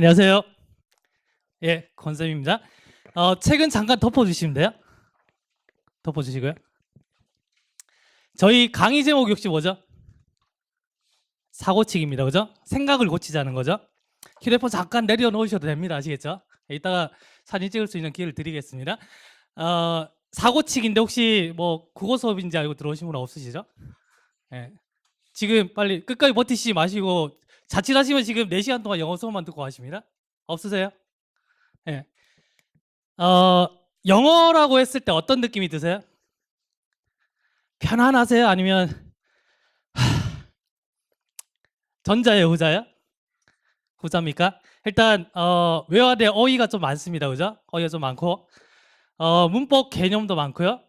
안녕하세요. 예, 권쌤입니다. 책은 잠깐 덮어주시면 돼요. 덮어주시고요. 저희 강의 제목이 혹시 뭐죠? 사고치기입니다. 그죠? 생각을 고치자는 거죠. 휴대폰 잠깐 내려놓으셔도 됩니다. 아시겠죠? 이따가 사진 찍을 수 있는 기회를 드리겠습니다. 사고치기인데 혹시 뭐 국어 수업인지 알고 들어오신 분 없으시죠? 예. 지금 빨리 끝까지 버티시지 마시고 자칫하시면 지금 4시간 동안 영어 수업만 듣고 가십니다. 없으세요? 예. 영어라고 했을 때 어떤 느낌이 드세요? 편안하세요? 아니면 전자예요, 후자예요? 후자입니까? 일단 외워야 될 어휘가 좀 많습니다. 그죠? 어휘가 좀 많고 문법 개념도 많고요.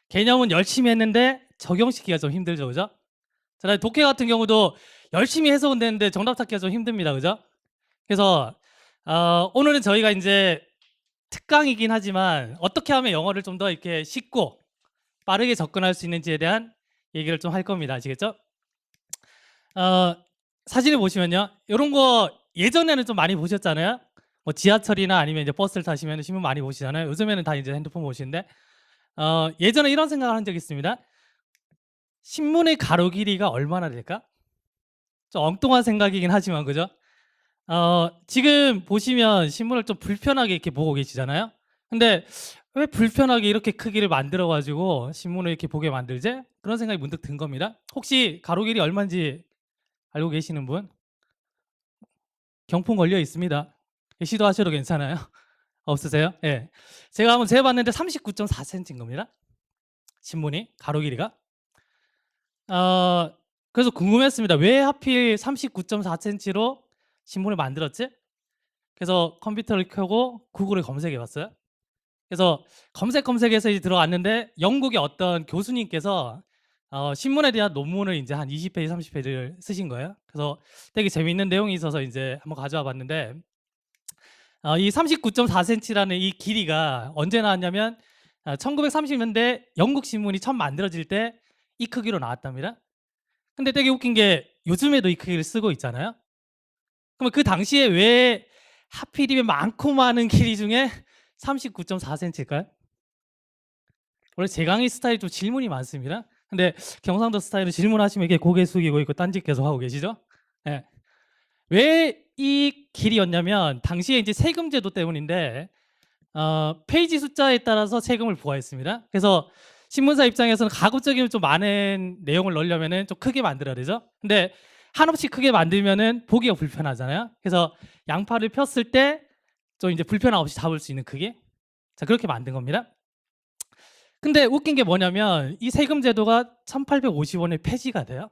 개념은 열심히 했는데 적용시키기가 좀 힘들죠. 그죠? 그다음에 독해 같은 경우도 열심히 해석은 되는데 정답 찾기가 좀 힘듭니다. 그죠? 그래서 오늘은 저희가 이제 특강이긴 하지만 어떻게 하면 영어를 좀 더 이렇게 쉽고 빠르게 접근할 수 있는지에 대한 얘기를 좀 할 겁니다. 아시겠죠? 사진을 보시면요, 이런 거 예전에는 좀 많이 보셨잖아요. 뭐 지하철이나 아니면 이제 버스를 타시면 신문 많이 보시잖아요. 요즘에는 다 이제 핸드폰 보시는데 예전에 이런 생각을 한 적이 있습니다. 신문의 가로 길이가 얼마나 될까? 좀 엉뚱한 생각이긴 하지만 그죠? 지금 보시면 신문을 좀 불편하게 이렇게 보고 계시잖아요. 근데 왜 불편하게 이렇게 크기를 만들어 가지고 신문을 이렇게 보게 만들지? 그런 생각이 문득 든 겁니다. 혹시 가로 길이 얼마인지 알고 계시는 분? 경품 걸려 있습니다. 시도하셔도 괜찮아요. 없으세요? 예. 제가 한번 재봤는데 39.4cm인 겁니다. 신문이 가로 길이가. 그래서 궁금했습니다. 왜 하필 39.4cm로 신문을 만들었지? 그래서 컴퓨터를 켜고 구글에 검색해 봤어요. 그래서 검색해서 이제 들어왔는데 영국의 어떤 교수님께서 신문에 대한 논문을 이제 한 20페이지, 30페이지를 쓰신 거예요. 그래서 되게 재미있는 내용이 있어서 이제 한번 가져와 봤는데 이 39.4cm라는 이 길이가 언제 나왔냐면 1930년대 영국 신문이 처음 만들어질 때 이 크기로 나왔답니다. 근데 되게 웃긴 게 요즘에도 이 크기를 쓰고 있잖아요. 그러면 그 당시에 왜 하필이면 많고 많은 길이 중에 39.4cm일까요? 원래 제 강의 스타일이 좀 질문이 많습니다. 근데 경상도 스타일은 질문하시면 이렇게 고개 숙이고 있고 딴짓 계속 하고 계시죠? 예. 왜 이 길이였냐면 당시에 이제 세금 제도 때문인데 페이지 숫자에 따라서 세금을 부과했습니다. 그래서 신문사 입장에서는 가급적이면 좀 많은 내용을 넣으려면은 좀 크게 만들어야 되죠. 근데 한없이 크게 만들면은 보기가 불편하잖아요. 그래서 양팔을 폈을 때 좀 이제 불편함 없이 잡을 수 있는 크기. 자, 그렇게 만든 겁니다. 근데 웃긴 게 뭐냐면 이 세금 제도가 1850원에 폐지가 돼요.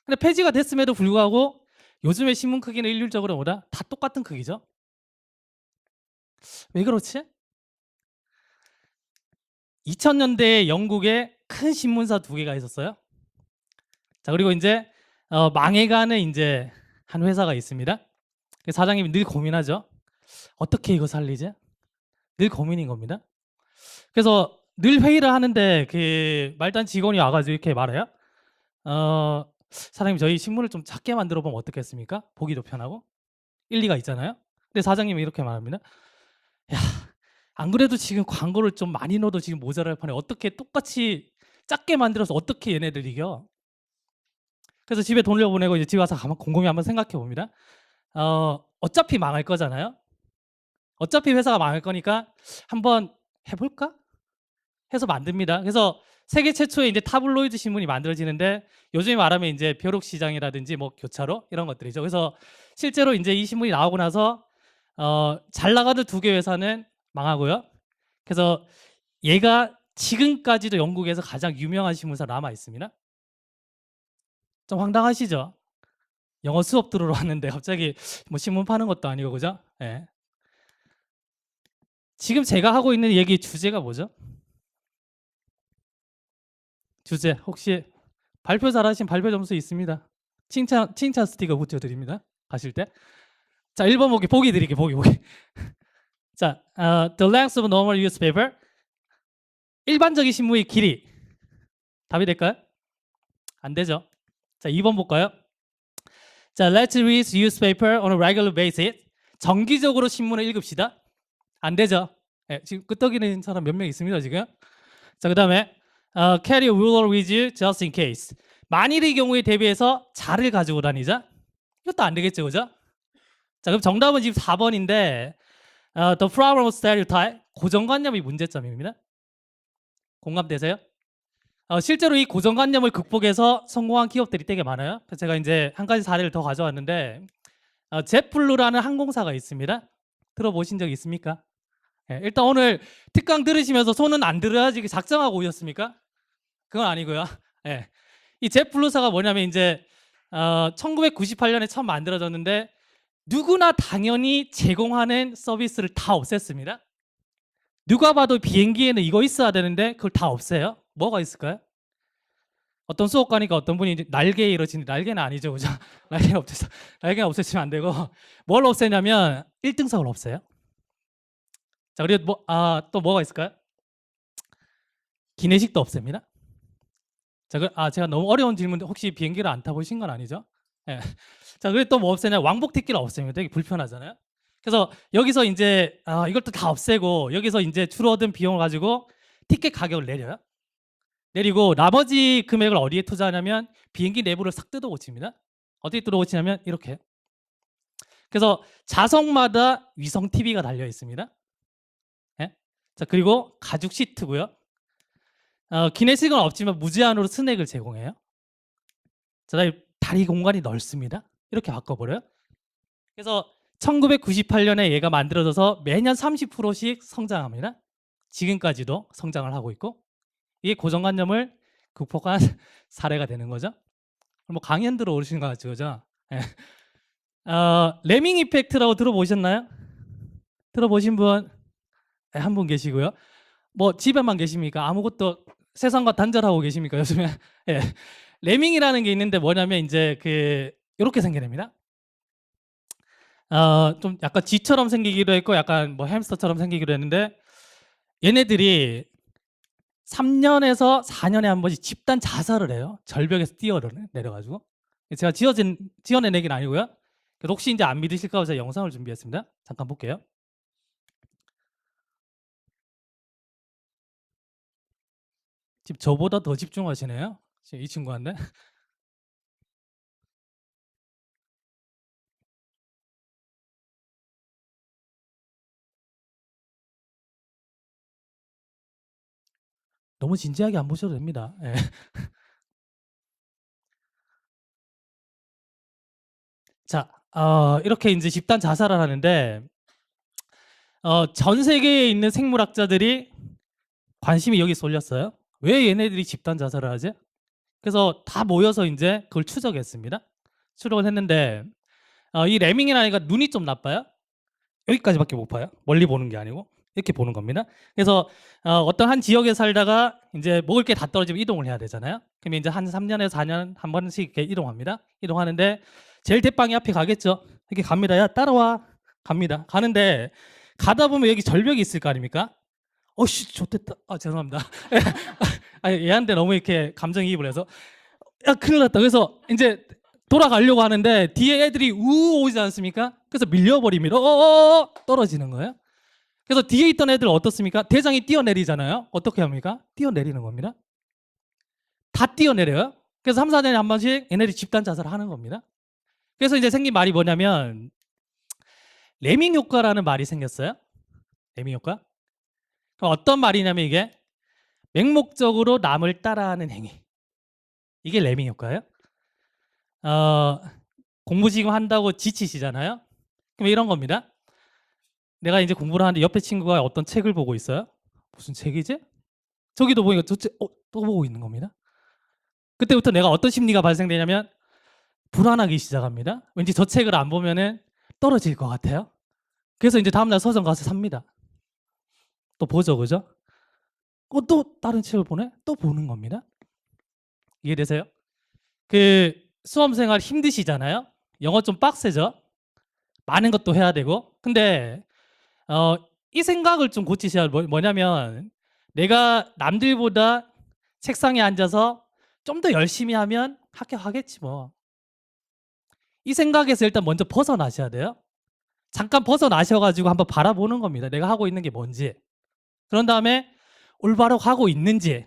근데 폐지가 됐음에도 불구하고 요즘의 신문 크기는 일률적으로 뭐다? 다 똑같은 크기죠. 왜 그렇지? 2000년대에 영국에 큰 신문사 2개가 있었어요. 자, 그리고 이제 망해가는 이제 한 회사가 있습니다. 사장님이 늘 고민하죠. 어떻게 이거 살리지? 늘 고민인 겁니다. 그래서 늘 회의를 하는데 그 말단 직원이 와가지고 이렇게 말해요. 사장님, 저희 신문을 좀 작게 만들어 보면 어떻겠습니까? 보기도 편하고 일리가 있잖아요. 근데 사장님이 이렇게 말합니다. 야, 안 그래도 지금 광고를 좀 많이 넣어도 지금 모자랄 판에 어떻게 똑같이 작게 만들어서 어떻게 얘네들 이겨? 그래서 집에 돈 돌려보내고 이제 집에 와서 가만 곰곰이 한번 생각해 봅니다. 어차피 망할 거잖아요. 어차피 회사가 망할 거니까 한번 해볼까? 해서 만듭니다. 그래서 세계 최초의 이제 타블로이드 신문이 만들어지는데 요즘에 말하면 이제 벼룩 시장이라든지 뭐 교차로 이런 것들이죠. 그래서 실제로 이제 이 신문이 나오고 나서 잘 나가는 2개 회사는 망하고요. 그래서 얘가 지금까지도 영국에서 가장 유명한 신문사로 남아 있습니다. 좀 황당하시죠? 영어 수업 들으러 왔는데 갑자기 뭐 신문 파는 것도 아니고 그죠? 예. 지금 제가 하고 있는 얘기 주제가 뭐죠? 주제 혹시 발표 잘하신 발표 점수 있습니다. 칭찬 스티커 붙여드립니다. 가실 때. 자, 1번 보기 드릴게요. 보기. 자, the length of normal newspaper. 일반적인 신문의 길이. 답이 될까요? 안 되죠. 자, 2번 볼까요? 자, let's read newspaper on a regular basis. 정기적으로 신문을 읽읍시다. 안 되죠. 예, 지금 끄떡이는 사람 몇 명 있습니다 지금. 자, 그다음에 carry a ruler with you just in case. 만일의 경우에 대비해서 자를 가지고 다니자. 이것도 안 되겠죠, 그죠? 자, 그럼 정답은 지금 4번인데 the problem of stereotype, 고정관념이 문제점입니다. 공감되세요? 실제로 이 고정관념을 극복해서 성공한 기업들이 되게 많아요. 그래서 제가 이제 한 가지 사례를 더 가져왔는데 젯블루라는 항공사가 있습니다. 들어보신 적 있습니까? 예, 일단 오늘 특강 들으시면서 손은 안 들어야지 작정하고 오셨습니까? 그건 아니고요. 예, 이 젯블루사가 뭐냐면 이제 1998년에 처음 만들어졌는데 누구나 당연히 제공하는 서비스를 다 없앴습니다. 누가 봐도 비행기에는 이거 있어야 되는데 그걸 다 없애요. 뭐가 있을까요? 어떤 수업가니까 어떤 분이 이제 날개에 이러시는데 날개는 아니죠, 그죠? 날개는 없애시면 안 되고 뭘 없애냐면 1등석을 없애요. 자, 그리고 또 뭐가 있을까요? 기내식도 없앱니다. 자, 제가 너무 어려운 질문인데 혹시 비행기를 안 타보신 건 아니죠? 예. 자, 그리고 또 뭐 없애냐? 왕복 티켓을 없앱니다. 되게 불편하잖아요. 그래서 여기서 이제 이것도 다 없애고 여기서 이제 줄어든 비용을 가지고 티켓 가격을 내려요. 내리고 나머지 금액을 어디에 투자하냐면 비행기 내부를 싹 뜯어 고칩니다. 어떻게 뜯어 고치냐면 이렇게. 그래서 좌석마다 위성 TV가 달려 있습니다. 예? 자, 그리고 가죽 시트고요. 기내식은 없지만 무제한으로 스낵을 제공해요. 자, 다리 공간이 넓습니다. 이렇게 바꿔버려요. 그래서 1998년에 얘가 만들어져서 매년 30%씩 성장합니다. 지금까지도 성장을 하고 있고 이게 고정관념을 극복한 사례가 되는 거죠. 뭐 강연 들어오신 것 같죠, 그죠? 예. 레밍 이펙트라고 들어보셨나요? 들어보신 분? 네, 한 분 계시고요. 뭐 집에만 계십니까? 아무것도 세상과 단절하고 계십니까? 요즘에? 예. 레밍이라는 게 있는데 뭐냐면 이제 이렇게 생겨냅니다. 좀 약간 쥐처럼 생기기도 했고 약간 뭐 햄스터처럼 생기기도 했는데 얘네들이 3년에서 4년에 한 번씩 집단 자살을 해요. 절벽에서 뛰어내려가지고. 제가 지어낸 얘기는 아니고요. 그래서 혹시 이제 안 믿으실까 봐 제가 영상을 준비했습니다. 잠깐 볼게요. 지금 저보다 더 집중하시네요. 지금 이 친구한테. 너무 진지하게 안 보셔도 됩니다. 예. 자, 이렇게 이제 집단 자살을 하는데 전 세계에 있는 생물학자들이 관심이 여기 쏠렸어요. 왜 얘네들이 집단 자살을 하지? 그래서 다 모여서 이제 그걸 추적했습니다. 추적을 했는데 이 레밍이라는 애가 눈이 좀 나빠요. 여기까지밖에 못 봐요. 멀리 보는 게 아니고 이렇게 보는 겁니다. 그래서 어떤 한 지역에 살다가 이제 먹을 게 다 떨어지면 이동을 해야 되잖아요. 그러면 이제 한 3년에서 4년 한 번씩 이렇게 이동합니다. 이동하는데 제일 대빵이 앞에 가겠죠. 이렇게 갑니다. 야, 따라와. 갑니다. 가는데 가다 보면 여기 절벽이 있을 거 아닙니까? 어씨, 좋댔다. 죄송합니다. 얘한테 너무 이렇게 감정이입을 해서 야, 큰일 났다. 그래서 이제 돌아가려고 하는데 뒤에 애들이 오지 않습니까? 그래서 밀려버립니다. 떨어지는 거예요. 그래서 뒤에 있던 애들 어떻습니까? 대장이 뛰어내리잖아요. 어떻게 합니까? 뛰어내리는 겁니다. 다 뛰어내려요. 그래서 3, 4년에 한 번씩 얘네들이 집단 자살을 하는 겁니다. 그래서 이제 생긴 말이 뭐냐면 레밍 효과라는 말이 생겼어요. 레밍 효과. 그럼 어떤 말이냐면 이게 맹목적으로 남을 따라하는 행위. 이게 레밍 효과예요. 공부 지금 한다고 지치시잖아요. 그럼 이런 겁니다. 내가 이제 공부를 하는데 옆에 친구가 어떤 책을 보고 있어요. 무슨 책이지? 저기도 보니까 저 책, 또 보고 있는 겁니다. 그때부터 내가 어떤 심리가 발생되냐면 불안하기 시작합니다. 왠지 저 책을 안 보면은 떨어질 것 같아요. 그래서 이제 다음날 서점 가서 삽니다. 또 보죠, 그죠? 또 다른 책을 보네? 또 보는 겁니다. 이해되세요? 수험생활 힘드시잖아요. 영어 좀 빡세죠. 많은 것도 해야 되고. 근데 이 생각을 좀 고치셔야 뭐냐면 내가 남들보다 책상에 앉아서 좀 더 열심히 하면 합격하겠지 뭐. 이 생각에서 일단 먼저 벗어나셔야 돼요. 잠깐 벗어나셔가지고 한번 바라보는 겁니다. 내가 하고 있는 게 뭔지. 그런 다음에 올바로 하고 있는지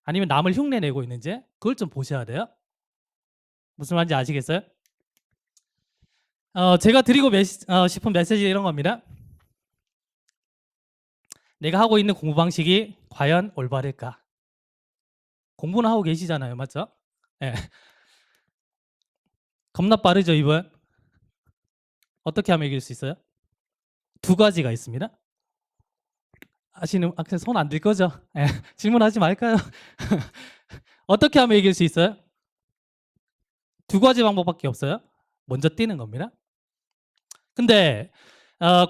아니면 남을 흉내내고 있는지 그걸 좀 보셔야 돼요. 무슨 말인지 아시겠어요? 제가 드리고 싶은 메시지 이런 겁니다. 내가 하고 있는 공부 방식이 과연 올바를까? 공부는 하고 계시잖아요. 맞죠? 네. 겁나 빠르죠, 이분? 어떻게 하면 이길 수 있어요? 두 가지가 있습니다. 아시는, 손 안 들 거죠? 네. 질문하지 말까요? 어떻게 하면 이길 수 있어요? 두 가지 방법밖에 없어요. 먼저 뛰는 겁니다. 근데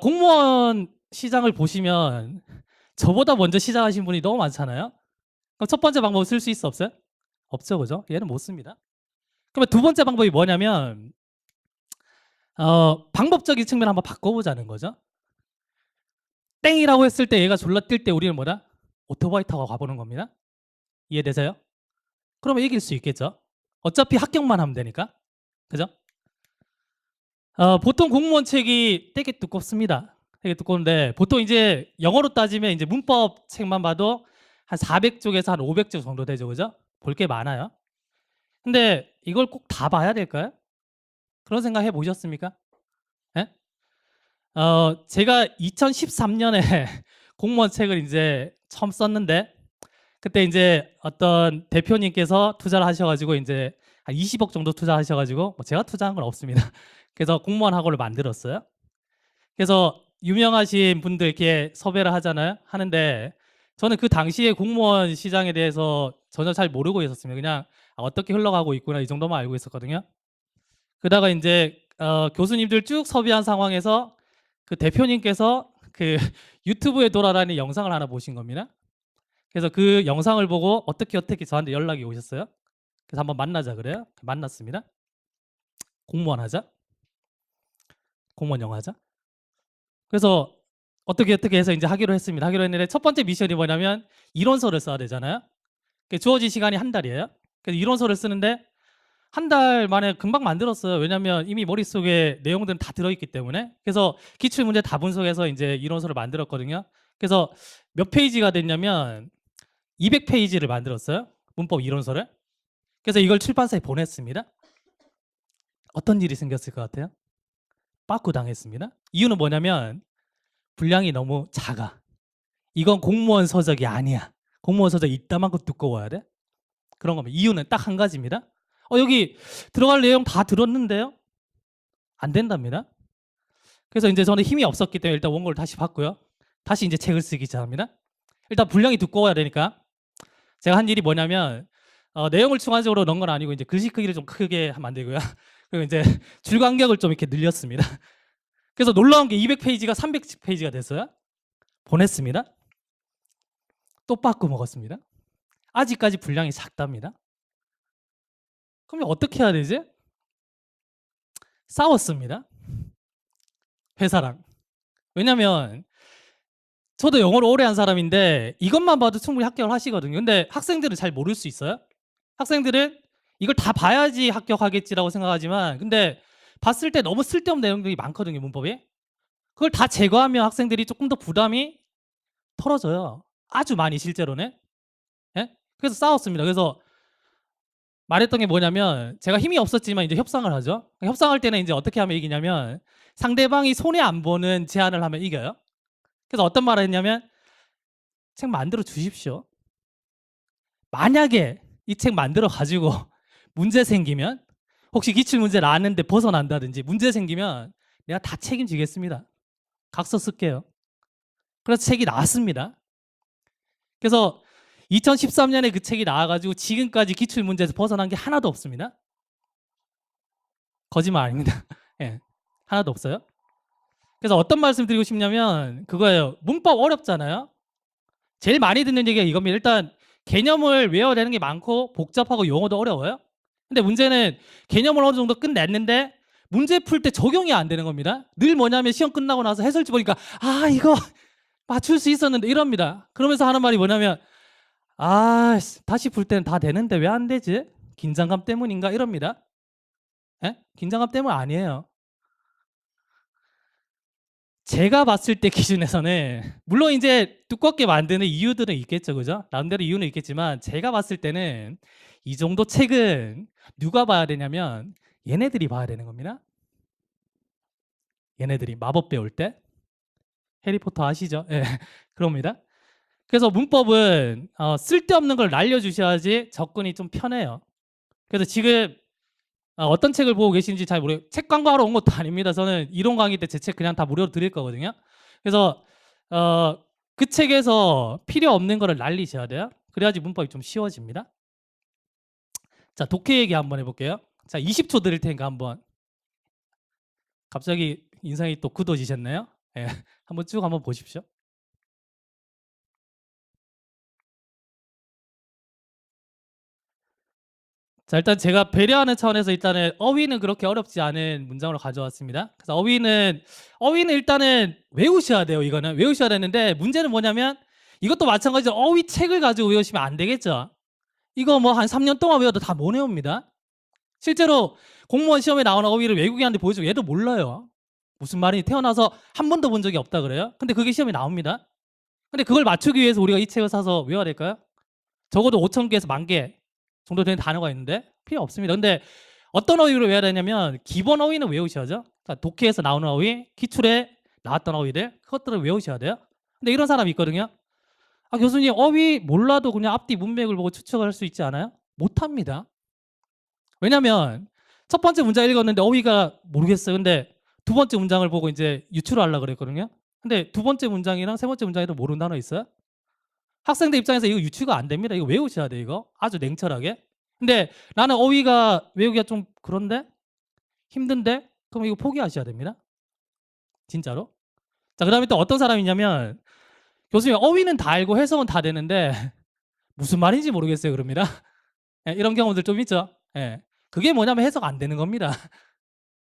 공무원 시장을 보시면 저보다 먼저 시작하신 분이 너무 많잖아요. 그럼 첫 번째 방법 쓸 수 있어 없어요? 없죠, 그죠? 얘는 못 씁니다. 그러면 두 번째 방법이 뭐냐면 방법적인 측면 한번 바꿔보자는 거죠. 땡이라고 했을 때 얘가 졸라 뛸 때 우리는 뭐다? 오토바이 타고 가보는 겁니다. 이해되세요? 그러면 이길 수 있겠죠. 어차피 합격만 하면 되니까. 그죠? 보통 공무원 책이 되게 두껍습니다. 되게 두꺼운데 보통 이제 영어로 따지면 이제 문법 책만 봐도 한 400쪽에서 한 500쪽 정도 되죠. 그죠? 볼 게 많아요. 근데 이걸 꼭 다 봐야 될까요? 그런 생각 해 보셨습니까? 예? 제가 2013년에 공무원 책을 이제 처음 썼는데 그때 이제 어떤 대표님께서 투자를 하셔가지고 이제 한 20억 정도 투자하셔가지고 뭐 제가 투자한 건 없습니다. 그래서 공무원 학원을 만들었어요. 그래서 유명하신 분들 이렇게 섭외를 하잖아요. 하는데 저는 그 당시에 공무원 시장에 대해서 전혀 잘 모르고 있었습니다. 그냥 어떻게 흘러가고 있구나 이 정도만 알고 있었거든요. 그러다가 이제 교수님들 쭉 섭외한 상황에서 그 대표님께서 그 유튜브에 돌아다니는 영상을 하나 보신 겁니다. 그래서 그 영상을 보고 어떻게 저한테 연락이 오셨어요. 그래서 한번 만나자 그래요. 만났습니다. 공무원 하자. 공무원 영어 하자. 그래서 어떻게 해서 이제 하기로 했습니다. 하기로 했는데 첫 번째 미션이 뭐냐면 이론서를 써야 되잖아요. 주어진 시간이 한 달이에요. 그래서 이론서를 쓰는데 한 달 만에 금방 만들었어요. 왜냐하면 이미 머릿속에 내용들은 다 들어있기 때문에. 그래서 기출문제 다 분석해서 이제 이론서를 만들었거든요. 그래서 몇 페이지가 됐냐면 200페이지를 만들었어요. 문법 이론서를. 그래서 이걸 출판사에 보냈습니다. 어떤 일이 생겼을 것 같아요? 빠꾸 당했습니다. 이유는 뭐냐면 분량이 너무 작아. 이건 공무원 서적이 아니야. 공무원 서적 이따만큼 두꺼워야 돼. 그런 겁니다. 이유는 딱 한 가지입니다. 여기 들어갈 내용 다 들었는데요? 안 된답니다. 그래서 이제 저는 힘이 없었기 때문에 일단 원고를 다시 봤고요. 다시 이제 책을 쓰기 시작합니다. 일단 분량이 두꺼워야 되니까 제가 한 일이 뭐냐면 내용을 추가적으로 넣은 건 아니고 이제 글씨 크기를 좀 크게 만들고요. 그리고 이제 줄 간격을 좀 이렇게 늘렸습니다. 그래서 놀라운 게 200페이지가 300페이지가 됐어요. 보냈습니다. 또 빠꾸 먹었습니다. 아직까지 분량이 작답니다. 그럼 어떻게 해야 되지? 싸웠습니다. 회사랑. 왜냐면 저도 영어를 오래 한 사람인데 이것만 봐도 충분히 합격을 하시거든요. 근데 학생들은 잘 모를 수 있어요. 학생들은 이걸 다 봐야지 합격하겠지라고 생각하지만 근데 봤을 때 너무 쓸데없는 내용들이 많거든요. 문법에. 그걸 다 제거하면 학생들이 조금 더 부담이 털어져요. 아주 많이 실제로는. 예? 그래서 싸웠습니다. 그래서 말했던 게 뭐냐면 제가 힘이 없었지만 이제 협상을 하죠. 협상할 때는 이제 어떻게 하면 이기냐면 상대방이 손해 안 보는 제안을 하면 이겨요. 그래서 어떤 말을 했냐면 책 만들어 주십시오. 만약에 이 책 만들어 가지고 문제 생기면 혹시 기출문제 나왔는데 벗어난다든지 문제 생기면 내가 다 책임지겠습니다. 각서 쓸게요. 그래서 책이 나왔습니다. 그래서 2013년에 그 책이 나와가지고 지금까지 기출문제에서 벗어난 게 하나도 없습니다. 거짓말 아닙니다. 예, 하나도 없어요. 그래서 어떤 말씀 드리고 싶냐면 그거예요. 문법 어렵잖아요. 제일 많이 듣는 얘기가 이겁니다. 일단 개념을 외워야 되는 게 많고 복잡하고 용어도 어려워요. 근데 문제는 개념을 어느 정도 끝냈는데 문제 풀 때 적용이 안 되는 겁니다. 늘 뭐냐면 시험 끝나고 나서 해설지 보니까 이거 맞출 수 있었는데 이럽니다. 그러면서 하는 말이 뭐냐면 다시 풀 때는 다 되는데 왜 안 되지? 긴장감 때문인가? 이럽니다. 예? 긴장감 때문 아니에요. 제가 봤을 때 기준에서는 물론 이제 두껍게 만드는 이유들은 있겠죠, 그죠? 나름대로 이유는 있겠지만 제가 봤을 때는 이 정도 책은 누가 봐야 되냐면 얘네들이 봐야 되는 겁니다. 얘네들이 마법 배울 때 해리포터 아시죠? 예, 그럽니다. 그래서 문법은 쓸데없는 걸 날려주셔야지 접근이 좀 편해요. 그래서 지금 어떤 책을 보고 계신지 잘 모르겠어요. 책 광고하러 온 것도 아닙니다. 저는 이론 강의 때 제 책 그냥 다 무료로 드릴 거거든요. 그래서 그 책에서 필요 없는 거를 날리셔야 돼요. 그래야지 문법이 좀 쉬워집니다. 자, 독해 얘기 한번 해볼게요. 자, 20초 드릴 테니까 한번. 갑자기 인상이 또 굳어지셨나요? 예, 한번 쭉 한번 보십시오. 자, 일단 제가 배려하는 차원에서 일단은 어휘는 그렇게 어렵지 않은 문장으로 가져왔습니다. 그래서 어휘는 일단은 외우셔야 돼요. 이거는 외우셔야 되는데 문제는 뭐냐면 이것도 마찬가지로 어휘 책을 가지고 외우시면 안 되겠죠. 이거 뭐 한 3년 동안 외워도 다 못 외웁니다. 실제로 공무원 시험에 나오는 어휘를 외국인한테 보여주고 얘도 몰라요. 무슨 말인지 태어나서 한 번도 본 적이 없다 그래요. 근데 그게 시험에 나옵니다. 근데 그걸 맞추기 위해서 우리가 이 책을 사서 외워야 될까요? 적어도 5,000개에서 10,000개 정도 되는 단어가 있는데 필요 없습니다. 근데 어떤 어휘를 외워야 되냐면 기본 어휘는 외우셔야죠. 그러니까 독해에서 나오는 어휘, 기출에 나왔던 어휘들 그것들을 외우셔야 돼요. 근데 이런 사람이 있거든요. 교수님 어휘 몰라도 그냥 앞뒤 문맥을 보고 추측할 수 있지 않아요? 못합니다. 왜냐면 첫 번째 문장 읽었는데 어휘가 모르겠어요. 근데 두 번째 문장을 보고 이제 유추를 하려고 그랬거든요. 근데 두 번째 문장이랑 세 번째 문장에도 모르는 단어 있어요? 학생들 입장에서 이거 유추가 안 됩니다. 이거 외우셔야 돼 이거. 아주 냉철하게. 근데 나는 어휘가 외우기가 좀 그런데? 힘든데? 그럼 이거 포기하셔야 됩니다. 진짜로. 자, 그다음에 또 어떤 사람이냐면 교수님 어휘는 다 알고 해석은 다 되는데 무슨 말인지 모르겠어요 그럽니다. 예, 이런 경우들 좀 있죠. 예. 그게 뭐냐면 해석 안 되는 겁니다.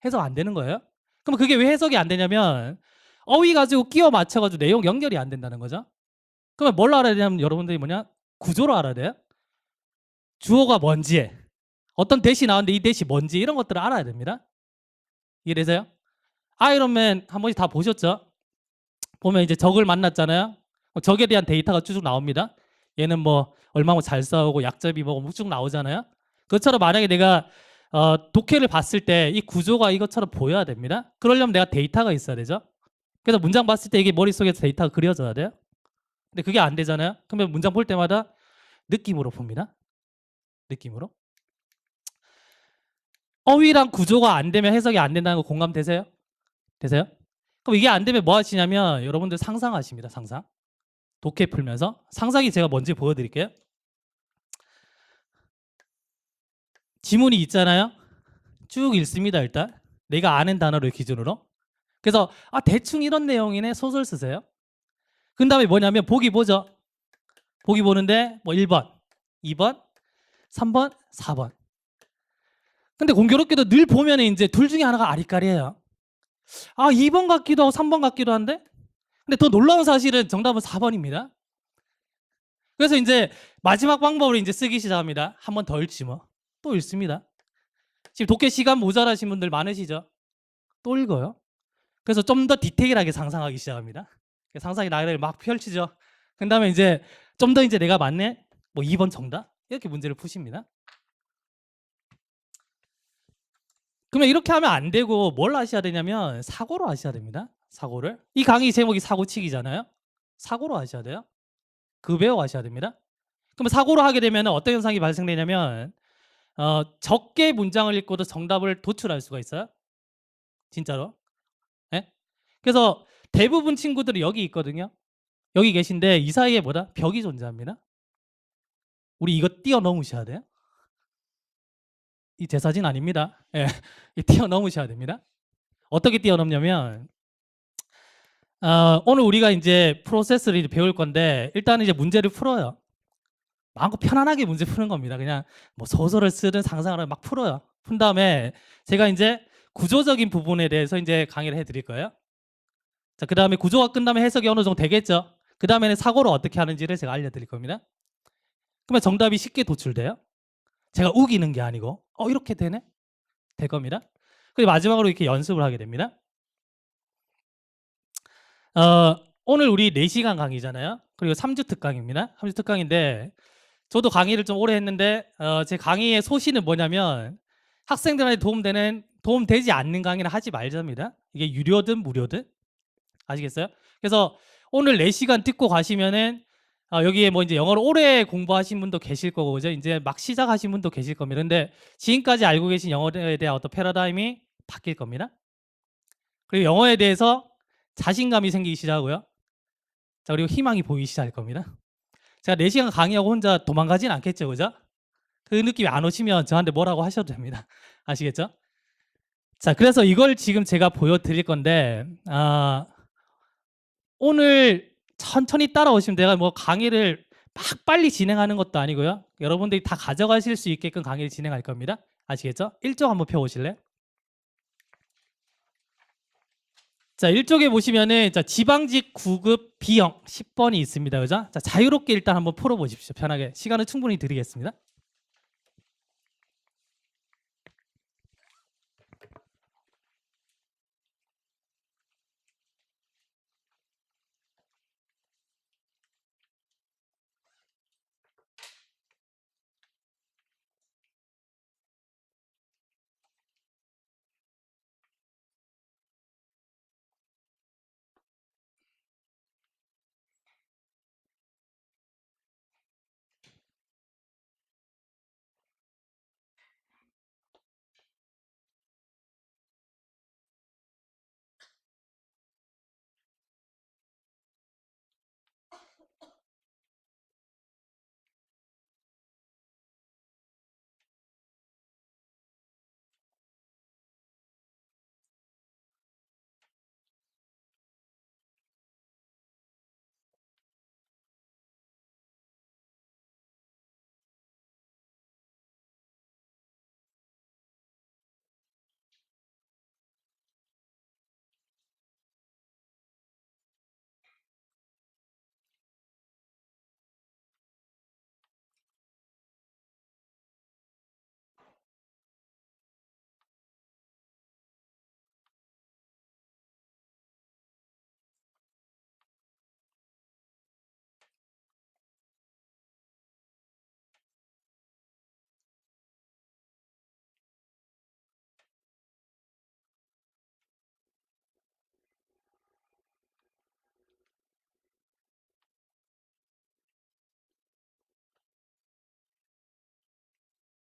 해석 안 되는 거예요. 그럼 그게 왜 해석이 안 되냐면 어휘 가지고 끼워 맞춰가지고 내용 연결이 안 된다는 거죠. 그러면 뭘 알아야 되냐면 여러분들이 뭐냐? 구조를 알아야 돼요. 주어가 뭔지, 어떤 대시 나왔는데 이 대시 뭔지 이런 것들을 알아야 됩니다. 이해되세요? 아이론맨 한 번씩 다 보셨죠? 보면 이제 적을 만났잖아요. 적에 대한 데이터가 쭉 나옵니다. 얘는 뭐 얼마나 잘 싸우고 약점이 뭐고 쭉 나오잖아요. 그것처럼 만약에 내가 독해를 봤을 때 이 구조가 이것처럼 보여야 됩니다. 그러려면 내가 데이터가 있어야 되죠. 그래서 문장 봤을 때 이게 머릿속에서 데이터가 그려져야 돼요. 근데 그게 안 되잖아요. 그러면 문장 볼 때마다 느낌으로 봅니다. 느낌으로. 어휘랑 구조가 안 되면 해석이 안 된다는 거 공감되세요? 되세요? 그럼 이게 안 되면 뭐 하시냐면 여러분들 상상하십니다. 상상. 독해 풀면서 상상이 제가 뭔지 보여드릴게요. 지문이 있잖아요. 쭉 읽습니다. 일단 내가 아는 단어를 기준으로. 그래서 대충 이런 내용이네 소설 쓰세요. 그 다음에 뭐냐면 보기 보죠. 보기 보는데 뭐 1번, 2번, 3번, 4번. 근데 공교롭게도 늘 보면 이제 둘 중에 하나가 아리까리예요. 2번 같기도 하고 3번 같기도 한데 근데 더 놀라운 사실은 정답은 4번입니다. 그래서 이제 마지막 방법으로 이제 쓰기 시작합니다. 한 번 더 읽지 뭐. 또 읽습니다. 지금 독해 시간 모자라신 분들 많으시죠? 또 읽어요. 그래서 좀 더 디테일하게 상상하기 시작합니다. 상상이 나를 막 펼치죠. 그 다음에 이제 좀 더 이제 내가 맞네? 뭐 2번 정답? 이렇게 문제를 푸십니다. 그러면 이렇게 하면 안 되고 뭘 하셔야 되냐면 사고로 하셔야 됩니다. 사고를. 이 강의 제목이 사고치기잖아요. 사고로 하셔야 돼요. 그 배워 하셔야 됩니다. 그러면 사고로 하게 되면 어떤 현상이 발생되냐면 적게 문장을 읽고도 정답을 도출할 수가 있어요. 진짜로. 네? 그래서 대부분 친구들이 여기 있거든요. 여기 계신데 이 사이에 뭐다? 벽이 존재합니다. 우리 이거 뛰어넘으셔야 돼요. 이 제 사진 아닙니다. 예, 뛰어넘으셔야 됩니다. 어떻게 뛰어넘냐면 오늘 우리가 이제 프로세스를 배울 건데 일단은 이제 문제를 풀어요. 마음껏 편안하게 문제 푸는 겁니다. 그냥 뭐 소설을 쓰든 상상을 막 풀어요. 푼 다음에 제가 이제 구조적인 부분에 대해서 이제 강의를 해드릴 거예요. 자, 그 다음에 구조가 끝나면 해석이 어느 정도 되겠죠. 그 다음에는 사고를 어떻게 하는지를 제가 알려드릴 겁니다. 그러면 정답이 쉽게 도출돼요. 제가 우기는 게 아니고 이렇게 되네? 될 겁니다. 그리고 마지막으로 이렇게 연습을 하게 됩니다. 오늘 우리 4시간 강의잖아요. 그리고 3주 특강입니다. 3주 특강인데 저도 강의를 좀 오래 했는데 제 강의의 소신은 뭐냐면 학생들한테 도움되지 않는 강의는 하지 말자입니다. 이게 유료든 무료든. 아시겠어요? 그래서 오늘 4시간 듣고 가시면은 여기에 뭐 이제 영어를 오래 공부하신 분도 계실 거고 그죠? 이제 막 시작하신 분도 계실 겁니다. 근데 지금까지 알고 계신 영어에 대한 어떤 패러다임이 바뀔 겁니다. 그리고 영어에 대해서 자신감이 생기기 시작하고요. 자, 그리고 희망이 보이기 시작할 겁니다. 제가 4시간 강의하고 혼자 도망가진 않겠죠, 그죠? 그 느낌이 안 오시면 저한테 뭐라고 하셔도 됩니다. 아시겠죠? 자, 그래서 이걸 지금 제가 보여드릴 건데 오늘 천천히 따라오시면 내가 뭐 강의를 막 빨리 진행하는 것도 아니고요. 여러분들이 다 가져가실 수 있게끔 강의를 진행할 겁니다. 아시겠죠? 1쪽 한번 펴보실래요? 자, 1쪽에 보시면은 자, 지방직 9급 B형 10번이 있습니다. 그죠? 자, 자유롭게 일단 한번 풀어보십시오. 편하게. 시간은 충분히 드리겠습니다.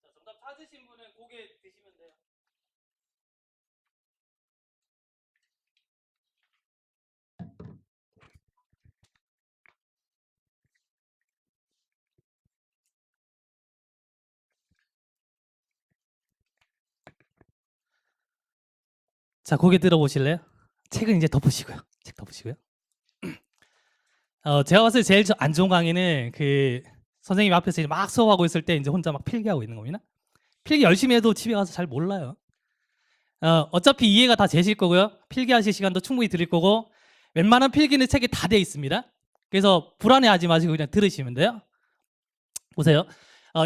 자, 정답 찾으신 분은 고개 드시면 돼요. 자, 고개 들어보실래요? 책은 이제 덮으시고요. 책 덮으시고요. 제가 봤을 때 제일 안 좋은 강의는 그 선생님 앞에서 이제 막 수업하고 있을 때 이제 혼자 막 필기하고 있는 겁니다. 필기 열심히 해도 집에 가서 잘 몰라요. 어차피 이해가 다 되실 거고요. 필기하실 시간도 충분히 드릴 거고 웬만한 필기는 책에 다 돼 있습니다. 그래서 불안해하지 마시고 그냥 들으시면 돼요. 보세요.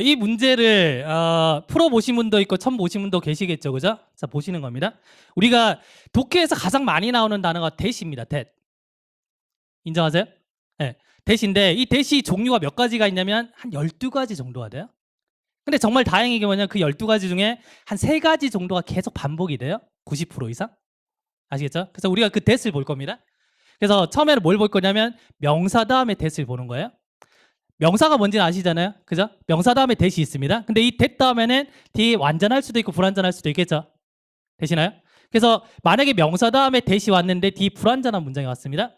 이 문제를 풀어보신 분도 있고 처음 보신 분도 계시겠죠, 그죠? 자, 보시는 겁니다. 우리가 독해에서 가장 많이 나오는 단어가 대시입니다. 대. 인정하세요? 네. 대시인데 이 대시 종류가 몇 가지가 있냐면 한 12가지 정도가 돼요. 근데 정말 다행인 게 뭐냐면 그 12가지 중에 한 3가지 정도가 계속 반복이 돼요. 90% 이상. 아시겠죠? 그래서 우리가 그 대시를 볼 겁니다. 그래서 처음에는 뭘 볼 거냐면 명사 다음에 대시를 보는 거예요. 명사가 뭔지는 아시잖아요. 그죠? 명사 다음에 대시 있습니다. 근데 이 대 다음에는 뒤에 완전할 수도 있고 불완전할 수도 있겠죠? 되시나요? 그래서 만약에 명사 다음에 대시 왔는데 뒤 불완전한 문장이 왔습니다.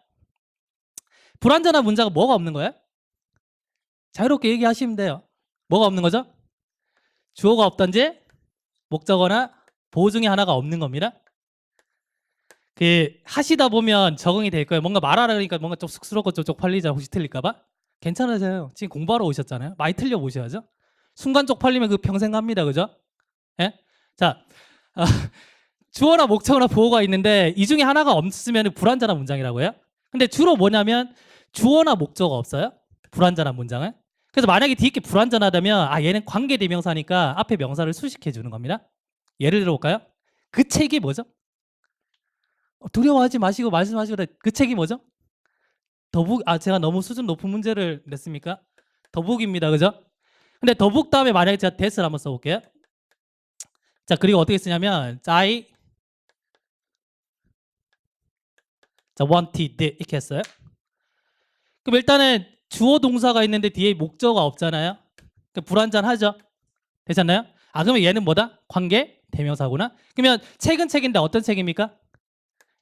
불완전한 문장은 뭐가 없는 거예요? 자유롭게 얘기하시면 돼요. 뭐가 없는 거죠? 주어가 없던지 목적어나 보호 중에 하나가 없는 겁니다. 그 하시다 보면 적응이 될 거예요. 뭔가 말하려니까 뭔가 좀 쑥스럽고 좀 쪽팔리자 혹시 틀릴까봐? 괜찮으세요. 지금 공부하러 오셨잖아요. 많이 틀려 보셔야죠. 순간 쪽팔리면 그 평생 갑니다. 그죠? 예? 자, 주어나 목적어나 보호가 있는데 이 중에 하나가 없으면 불완전한 문장이라고 해요. 근데 주로 뭐냐면 주어나 목적어가 없어요. 불완전한 문장은. 그래서 만약에 뒤에 게 불완전하다면 얘는 관계대명사니까 앞에 명사를 수식해 주는 겁니다. 예를 들어볼까요? 그 책이 뭐죠? 두려워하지 마시고 말씀하시고 그 책이 뭐죠? 제가 너무 수준 높은 문제를 냈습니까? 더북입니다. 그죠? 근데 더북 다음에 만약에 제가 that을 한번 써볼게요. 자, 그리고 어떻게 쓰냐면 I wanted 이렇게 했어요. 그럼 일단은 주어 동사가 있는데 뒤에 목적어가 없잖아요. 불완전하죠? 되셨나요? 그러면 얘는 뭐다? 관계 대명사구나. 그러면 책은 책인데 어떤 책입니까?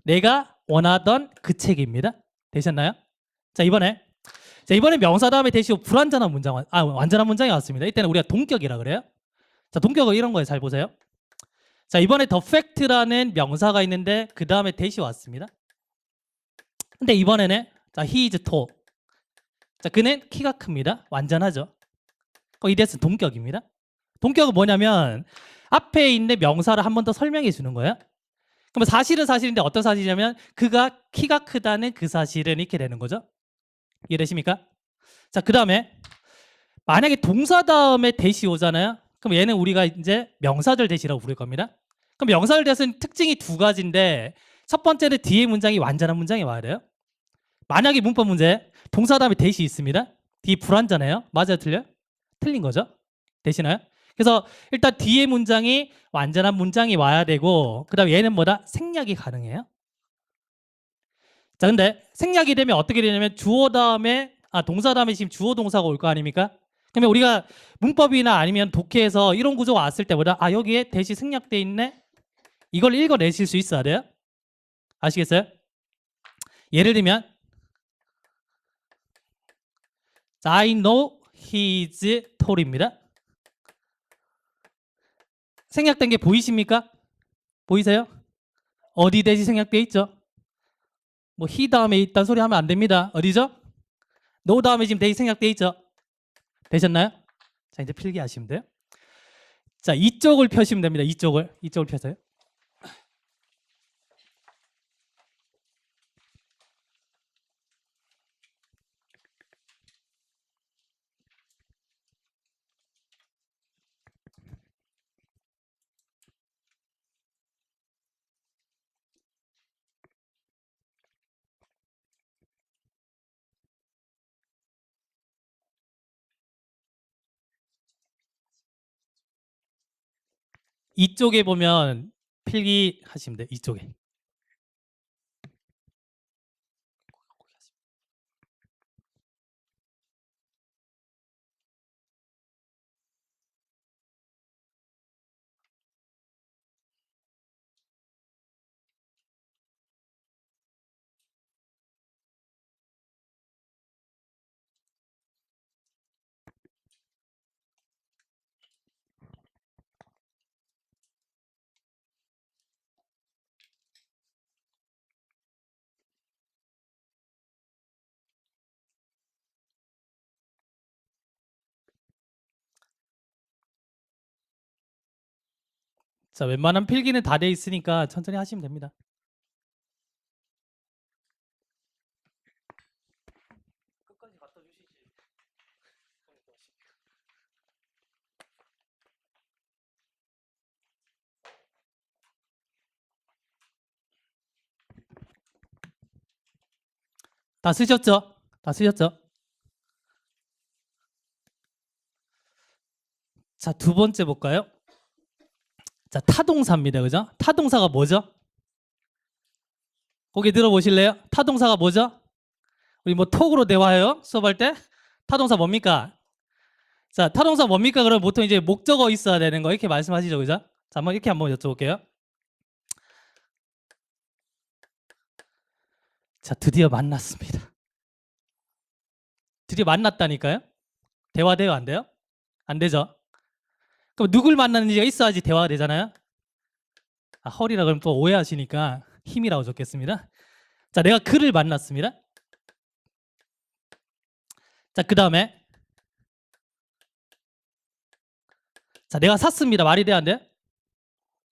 내가 원하던 그 책입니다. 되셨나요? 자, 이번에 명사 다음에 대시고 불완전한 문장 완전한 문장이 왔습니다. 이때는 우리가 동격이라 그래요. 자, 동격은 이런 거예요. 잘 보세요. 자, 이번에 the fact라는 명사가 있는데 그 다음에 대시 왔습니다. 근데 이번에는 자, he is tall. 자, 그는 키가 큽니다. 완전하죠. 이 대스 동격입니다. 동격은 뭐냐면 앞에 있는 명사를 한 번 더 설명해 주는 거예요. 그럼 사실은 사실인데 어떤 사실이냐면 그가 키가 크다는 그 사실은 이렇게 되는 거죠. 이해되십니까? 자, 그 다음에 만약에 동사 다음에 대시 오잖아요. 그럼 얘는 우리가 이제 명사절 대시라고 부를 겁니다. 그럼 명사절 대시는 특징이 두 가지인데 첫 번째는 뒤에 문장이 완전한 문장이 와야 돼요. 만약에 문법 문제 동사 다음에 대시 있습니다. 뒤 불완전해요. 맞아요? 틀려요? 틀린 거죠. 되시나요? 그래서 일단 뒤에 문장이 완전한 문장이 와야 되고 그 다음에 얘는 뭐다? 생략이 가능해요. 자, 근데 생략이 되면 어떻게 되냐면 주어 다음에 동사 다음에 지금 주어 동사가 올 거 아닙니까? 그러면 우리가 문법이나 아니면 독해에서 이런 구조가 왔을 때보다 여기에 대시 생략돼 있네? 이걸 읽어내실 수 있어야 돼요. 아시겠어요? 예를 들면 I know he is tall입니다. 생략된 게 보이십니까? 보이세요? 어디 대시 생략돼 있죠? 뭐 he 다음에 있다는 소리 하면 안 됩니다. 어디죠? no 다음에 지금 대시 생략돼 있죠? 되셨나요? 자, 이제 필기하시면 돼요. 자, 이쪽을 펴시면 됩니다. 이쪽을 펴세요. 이쪽에 보면 필기하시면 돼요. 이쪽에. 자, 웬만한 필기는 다 돼 있으니까 천천히 하시면 됩니다. 끝까지 갖다 주시지. 다 쓰셨죠? 다 쓰셨죠? 자, 두 번째 볼까요? 자, 타동사입니다. 그죠? 타동사가 뭐죠? 거기 들어보실래요? 타동사가 뭐죠? 우리 뭐 톡으로 대화해요? 수업할 때? 타동사 뭡니까? 자, 타동사 뭡니까? 그럼 보통 이제 목적어 있어야 되는 거 이렇게 말씀하시죠. 그죠? 자, 한번 이렇게 한번 여쭤볼게요. 자, 드디어 만났습니다. 드디어 만났다니까요? 대화돼요? 안 돼요? 안 되죠? 그럼 누굴 만났는지가 있어야지 대화가 되잖아요? 헐이라 그러면 또 오해하시니까 힘이라고 적겠습니다. 자, 내가 그를 만났습니다. 자, 그 다음에 자, 내가 샀습니다. 말이 돼요? 안 돼요?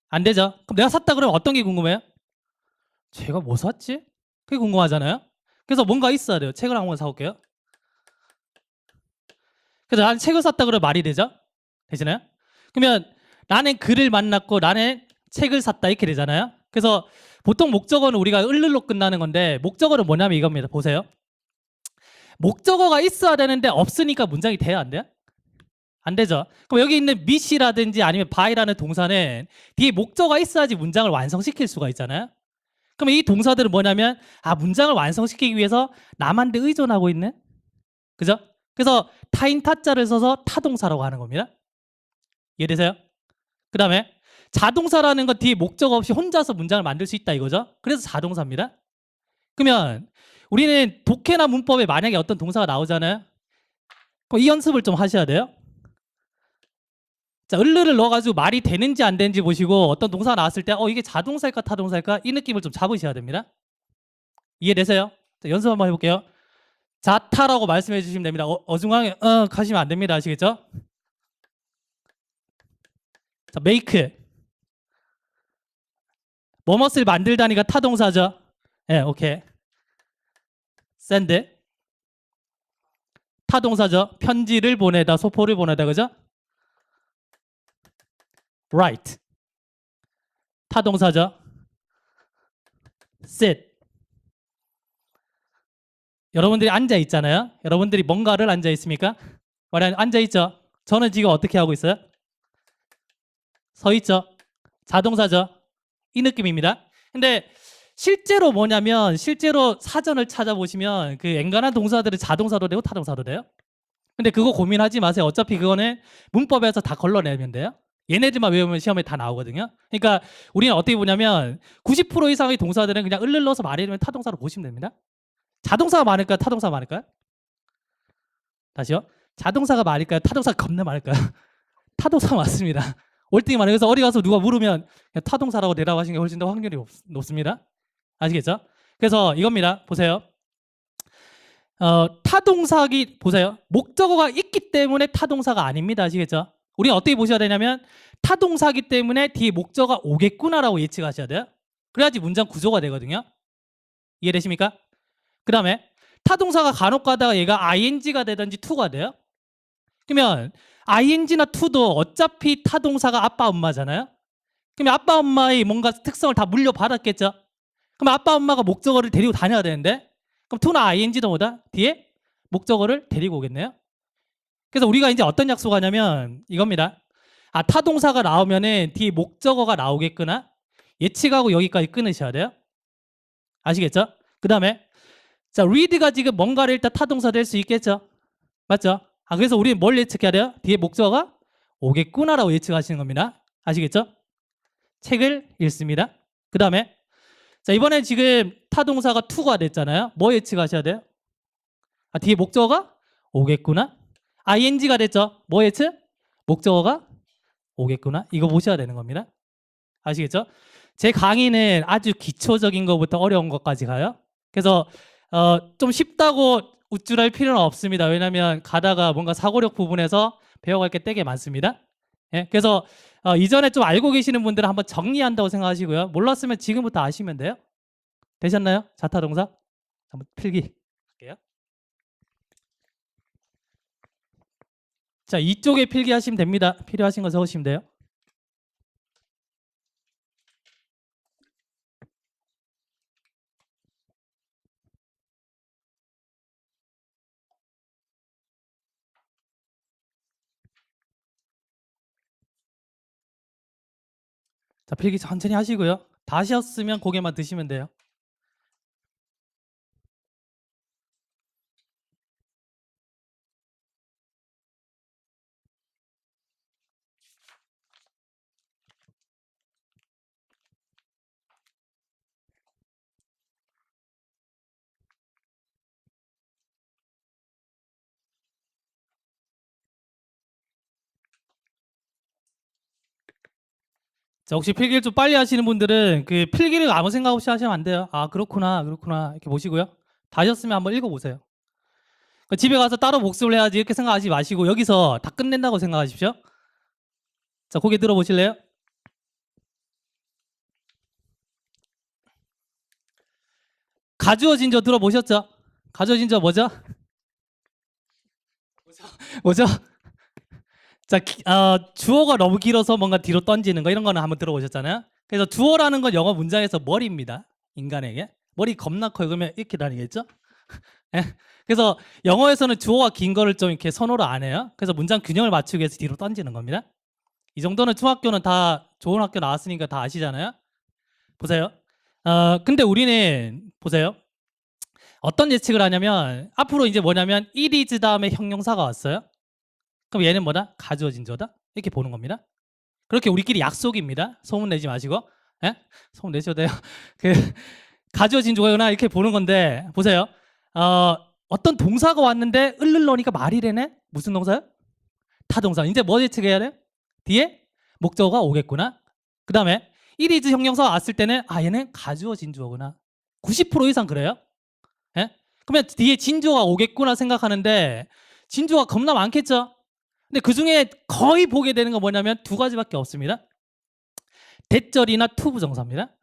안 되죠? 그럼 내가 샀다 그러면 어떤 게 궁금해요? 제가 뭐 샀지? 그게 궁금하잖아요? 그래서 뭔가 있어야 돼요. 책을 한번 사올게요. 그래서 나는 책을 샀다 그러면 말이 되죠? 되시나요? 그러면 나는 그를 만났고 나는 책을 샀다 이렇게 되잖아요. 그래서 보통 목적어는 우리가 을로 끝나는 건데 목적어는 뭐냐면 이겁니다. 보세요. 목적어가 있어야 되는데 없으니까 문장이 돼야 안 돼요? 안 되죠. 그럼 여기 있는 meet이라든지 아니면 by라는 동사는 뒤에 목적어가 있어야지 문장을 완성시킬 수가 있잖아요. 그럼 이 동사들은 뭐냐면 문장을 완성시키기 위해서 남한테 의존하고 있는, 그죠? 그래서 타인 타자를 써서 타동사라고 하는 겁니다. 이해되세요? 그 다음에 자동사라는 건 뒤에 목적어 없이 혼자서 문장을 만들 수 있다 이거죠. 그래서 자동사입니다. 그러면 우리는 독해나 문법에 만약에 어떤 동사가 나오잖아요. 그럼 이 연습을 좀 하셔야 돼요. 자, 을르를 넣어가지고 말이 되는지 안 되는지 보시고 어떤 동사가 나왔을 때 이게 자동사일까 타동사일까 이 느낌을 좀 잡으셔야 됩니다. 이해되세요? 자, 연습 한번 해볼게요. 자타라고 말씀해 주시면 됩니다. 어중앙에 가시면 안 됩니다. 아시겠죠? 자, make 뭐뭇을 만들다니까 타동사죠. 네, 오케이. send 타동사죠. 편지를 보내다, 소포를 보내다, 그죠? write 타동사죠. sit 여러분들이 앉아 있잖아요. 여러분들이 뭔가를 앉아 있습니까? 말하는 앉아 있죠. 저는 지금 어떻게 하고 있어요? 서 있죠. 자동사죠. 이 느낌입니다. 근데 실제로 뭐냐면 실제로 사전을 찾아보시면 그 엔간한 동사들은 자동사도 되고 타동사도 돼요. 근데 그거 고민하지 마세요. 어차피 그거는 문법에서 다 걸러내면 돼요. 얘네들만 외우면 시험에 다 나오거든요. 그러니까 우리는 어떻게 보냐면 90% 이상의 동사들은 그냥 을을러서 말해주면 타동사로 보시면 됩니다. 자동사가 많을까요? 타동사가 많을까요? 다시요. 자동사가 많을까요? 타동사가 겁나 많을까요? 타동사가 많습니다. 월등히 많아요. 그래서 어디 가서 누가 물으면 타동사라고 대답하시는 게 훨씬 더 확률이 높습니다. 아시겠죠? 그래서 이겁니다. 보세요. 타동사기 보세요. 목적어가 있기 때문에 타동사가 아닙니다. 아시겠죠? 우리는 어떻게 보셔야 되냐면 타동사기 때문에 뒤에 목적어가 오겠구나라고 예측하셔야 돼요. 그래야지 문장 구조가 되거든요. 이해되십니까? 그 다음에 타동사가 간혹 가다가 얘가 ing가 되든지 to가 돼요. 그러면 ing나 to도 어차피 타동사가 아빠 엄마잖아요. 그러면 아빠 엄마의 뭔가 특성을 다 물려받았겠죠. 그럼 아빠 엄마가 목적어를 데리고 다녀야 되는데 그럼 to나 ing도 뭐다? 뒤에 목적어를 데리고 오겠네요. 그래서 우리가 이제 어떤 약속하냐면 이겁니다. 타동사가 나오면은 뒤에 목적어가 나오겠구나 예측하고 여기까지 끊으셔야 돼요. 아시겠죠? 그 다음에 자, read가 지금 뭔가를 일단 타동사 될 수 있겠죠? 맞죠? 그래서 우리는 뭘 예측해야 돼요? 뒤에 목적어가 오겠구나라고 예측하시는 겁니다. 아시겠죠? 책을 읽습니다. 그 다음에 자, 이번엔 지금 타동사가 to가 됐잖아요. 뭐 예측하셔야 돼요? 뒤에 목적어가 오겠구나. ing가 됐죠? 뭐 예측? 목적어가 오겠구나. 이거 보셔야 되는 겁니다. 아시겠죠? 제 강의는 아주 기초적인 것부터 어려운 것까지 가요. 그래서 좀 쉽다고 우쭐할 필요는 없습니다. 왜냐하면 가다가 뭔가 사고력 부분에서 배워갈 게 되게 많습니다. 예? 그래서 이전에 좀 알고 계시는 분들은 한번 정리한다고 생각하시고요. 몰랐으면 지금부터 아시면 돼요. 되셨나요? 자타동사? 한번 필기 할게요. 자, 이쪽에 필기하시면 됩니다. 필요하신 거 적으시면 돼요. 자, 필기 천천히 하시고요. 다 하셨으면 고개만 드시면 돼요. 자, 혹시 필기를 좀 빨리 하시는 분들은 그 필기를 아무 생각 없이 하시면 안 돼요. 그렇구나 이렇게 보시고요. 다 하셨으면 한번 읽어보세요. 집에 가서 따로 복습을 해야지 이렇게 생각하지 마시고 여기서 다 끝낸다고 생각하십시오. 자, 고개 들어보실래요? 가주어진 저 들어보셨죠? 가주어진 저 뭐죠? 뭐죠? 자, 주어가 너무 길어서 뭔가 뒤로 던지는 거 이런 거는 한번 들어보셨잖아요. 그래서 주어라는 건 영어 문장에서 머리입니다. 인간에게 머리 겁나 커요. 그러면 이렇게 다니겠죠? 예? 그래서 영어에서는 주어가 긴 거를 좀 이렇게 선호를 안 해요. 그래서 문장 균형을 맞추기 위해서 뒤로 던지는 겁니다. 이 정도는 중학교는 다 좋은 학교 나왔으니까 다 아시잖아요. 보세요. 근데 우리는 보세요. 어떤 예측을 하냐면 앞으로 이제 뭐냐면 it is 다음에 형용사가 왔어요. 그럼 얘는 뭐다? 가주어진 조다. 이렇게 보는 겁니다. 그렇게 우리끼리 약속입니다. 소문 내지 마시고. 예? 소문 내셔도 돼요. 그 가주어진 조거나 이렇게 보는 건데 보세요. 어떤 동사가 왔는데 을르러니까 말이래네. 무슨 동사요? 타동사. 이제 뭐 예측해야 돼? 뒤에 목적어가 오겠구나. 그 다음에 it is 형용사가 왔을 때는 얘는 가주어진 주어구나. 90% 이상 그래요. 예? 그러면 뒤에 진주어가 오겠구나 생각하는데 진주어가 겁나 많겠죠. 근데 그 중에 거의 보게 되는 건 뭐냐면 두 가지밖에 없습니다. 대절이나 투부정사입니다.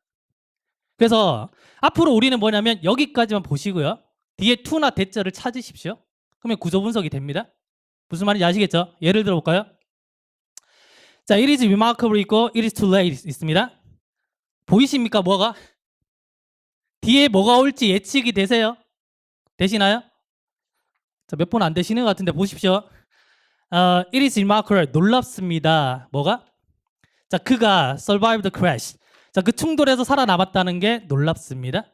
그래서 앞으로 우리는 뭐냐면 여기까지만 보시고요. 뒤에 투나 대절을 찾으십시오. 그러면 구조 분석이 됩니다. 무슨 말인지 아시겠죠? 예를 들어 볼까요? 자, it is remarkable 있고 it is too late 있습니다. 보이십니까? 뭐가? 뒤에 뭐가 올지 예측이 되세요? 되시나요? 자, 몇 분 안 되시는 것 같은데 보십시오. it is remarkable 놀랍습니다. 뭐가? 자, 그가 survived the crash. 자, 그 충돌에서 살아남았다는 게 놀랍습니다.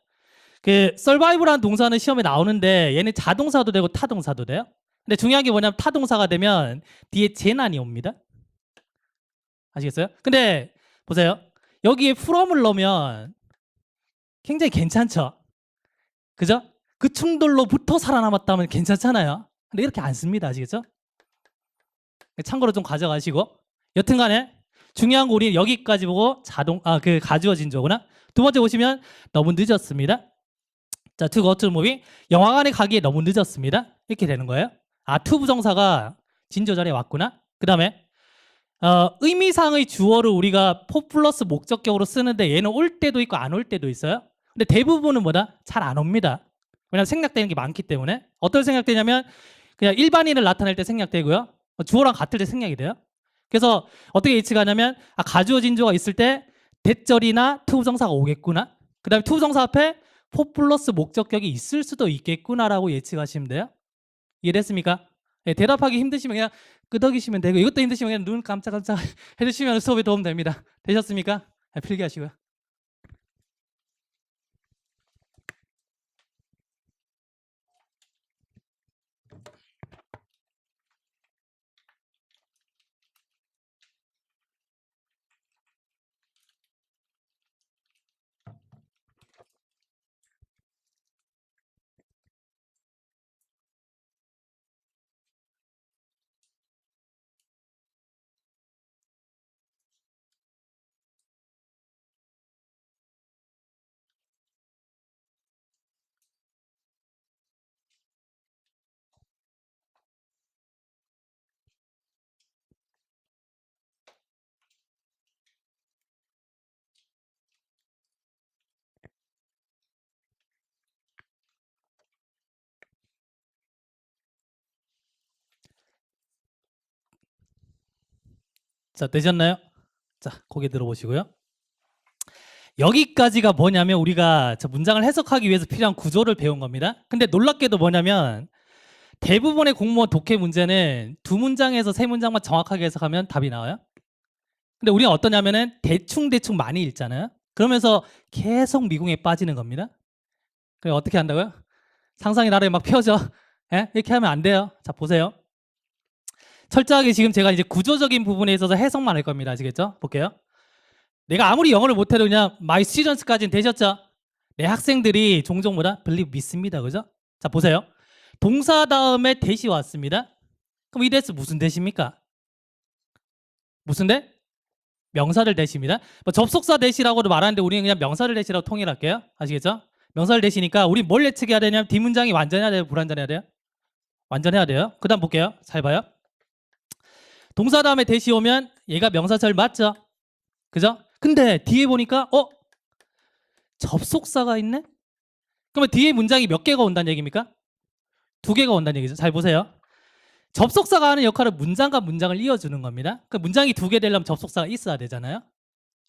그 survive라는 동사는 시험에 나오는데 얘는 자동사도 되고 타동사도 돼요. 근데 중요한 게 뭐냐면 타동사가 되면 뒤에 재난이 옵니다. 아시겠어요? 근데 보세요. 여기에 from을 넣으면 굉장히 괜찮죠? 그죠? 그 충돌로부터 살아남았다면 괜찮잖아요. 근데 이렇게 안 씁니다. 아시겠죠? 참고로 좀 가져가시고 여튼간에 중요한 거 우리는 여기까지 보고 그 가주어진 조구나. 두 번째 보시면 너무 늦었습니다. 자, to go to the movie. 영화관에 가기에 너무 늦었습니다. 이렇게 되는 거예요. to 부정사가 진조 자리에 왔구나. 그 다음에 의미상의 주어를 우리가 for 플러스 목적격으로 쓰는데 얘는 올 때도 있고 안 올 때도 있어요. 근데 대부분은 뭐다? 잘 안 옵니다. 왜냐하면 생략되는 게 많기 때문에. 어떨 생략되냐면 그냥 일반인을 나타낼 때 생략되고요. 주어랑 같을 때 생략이 돼요. 그래서 어떻게 예측하냐면 가주어진 조가 있을 때 대절이나 투부정사가 오겠구나. 그 다음에 투부정사 앞에 for 플러스 목적격이 있을 수도 있겠구나라고 예측하시면 돼요. 이해됐습니까? 네, 대답하기 힘드시면 그냥 끄덕이시면 되고 이것도 힘드시면 그냥 눈 깜짝깜짝 해주시면 수업에 도움 됩니다. 되셨습니까? 네, 필기하시고요. 자, 되셨나요? 자, 고개 들어보시고요. 여기까지가 뭐냐면 우리가 저 문장을 해석하기 위해서 필요한 구조를 배운 겁니다. 근데 놀랍게도 뭐냐면 대부분의 공무원 독해 문제는 두 문장에서 세 문장만 정확하게 해석하면 답이 나와요. 근데 우리가 어떠냐면은 대충 많이 읽잖아요. 그러면서 계속 미궁에 빠지는 겁니다. 그래 어떻게 한다고요? 상상의 나라에 막 펴져. 예? 이렇게 하면 안 돼요. 자, 보세요. 철저하게 지금 제가 이제 구조적인 부분에 있어서 해석만 할 겁니다. 아시겠죠? 볼게요. 내가 아무리 영어를 못해도 그냥 my students까지는 되셨죠? 내 학생들이 종종 뭐다? believe 믿습니다. 그죠? 자, 보세요. 동사 다음에 대시 왔습니다. 그럼 이 대시 무슨 대시입니까? 무슨 대? 명사를 대시입니다. 뭐 접속사 대시라고도 말하는데 우리는 그냥 명사를 대시라고 통일할게요. 아시겠죠? 명사를 대시니까 우리 뭘 예측해야 되냐면 뒷문장이 완전해야 돼요? 불완전해야 돼요? 완전해야 돼요. 그 다음 볼게요. 잘 봐요. 동사 다음에 대시 오면 얘가 명사절 맞죠? 그죠? 근데 뒤에 보니까 접속사가 있네? 그러면 뒤에 문장이 몇 개가 온다는 얘기입니까? 두 개가 온다는 얘기죠. 잘 보세요. 접속사가 하는 역할은 문장과 문장을 이어주는 겁니다. 그 문장이 두 개 되려면 접속사가 있어야 되잖아요.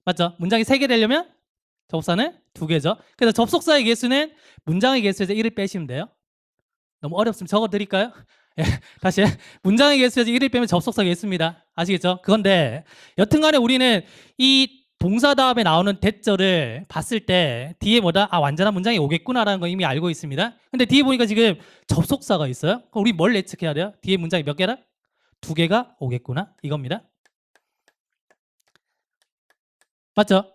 맞죠? 문장이 세 개 되려면 접속사는 두 개죠. 그래서 접속사의 개수는 문장의 개수에서 1을 빼시면 돼요. 너무 어렵으면 적어 드릴까요? 예, 다시 문장의 개수에서 1을 빼면 접속사 개수입니다. 아시겠죠? 그건데 여튼간에 우리는 이 동사 다음에 나오는 대절을 봤을 때 뒤에 뭐다? 아, 완전한 문장이 오겠구나라는 거 이미 알고 있습니다. 근데 뒤에 보니까 지금 접속사가 있어요. 그럼 우리 뭘 예측해야 돼요? 뒤에 문장이 몇 개라? 2개가 오겠구나 이겁니다. 맞죠?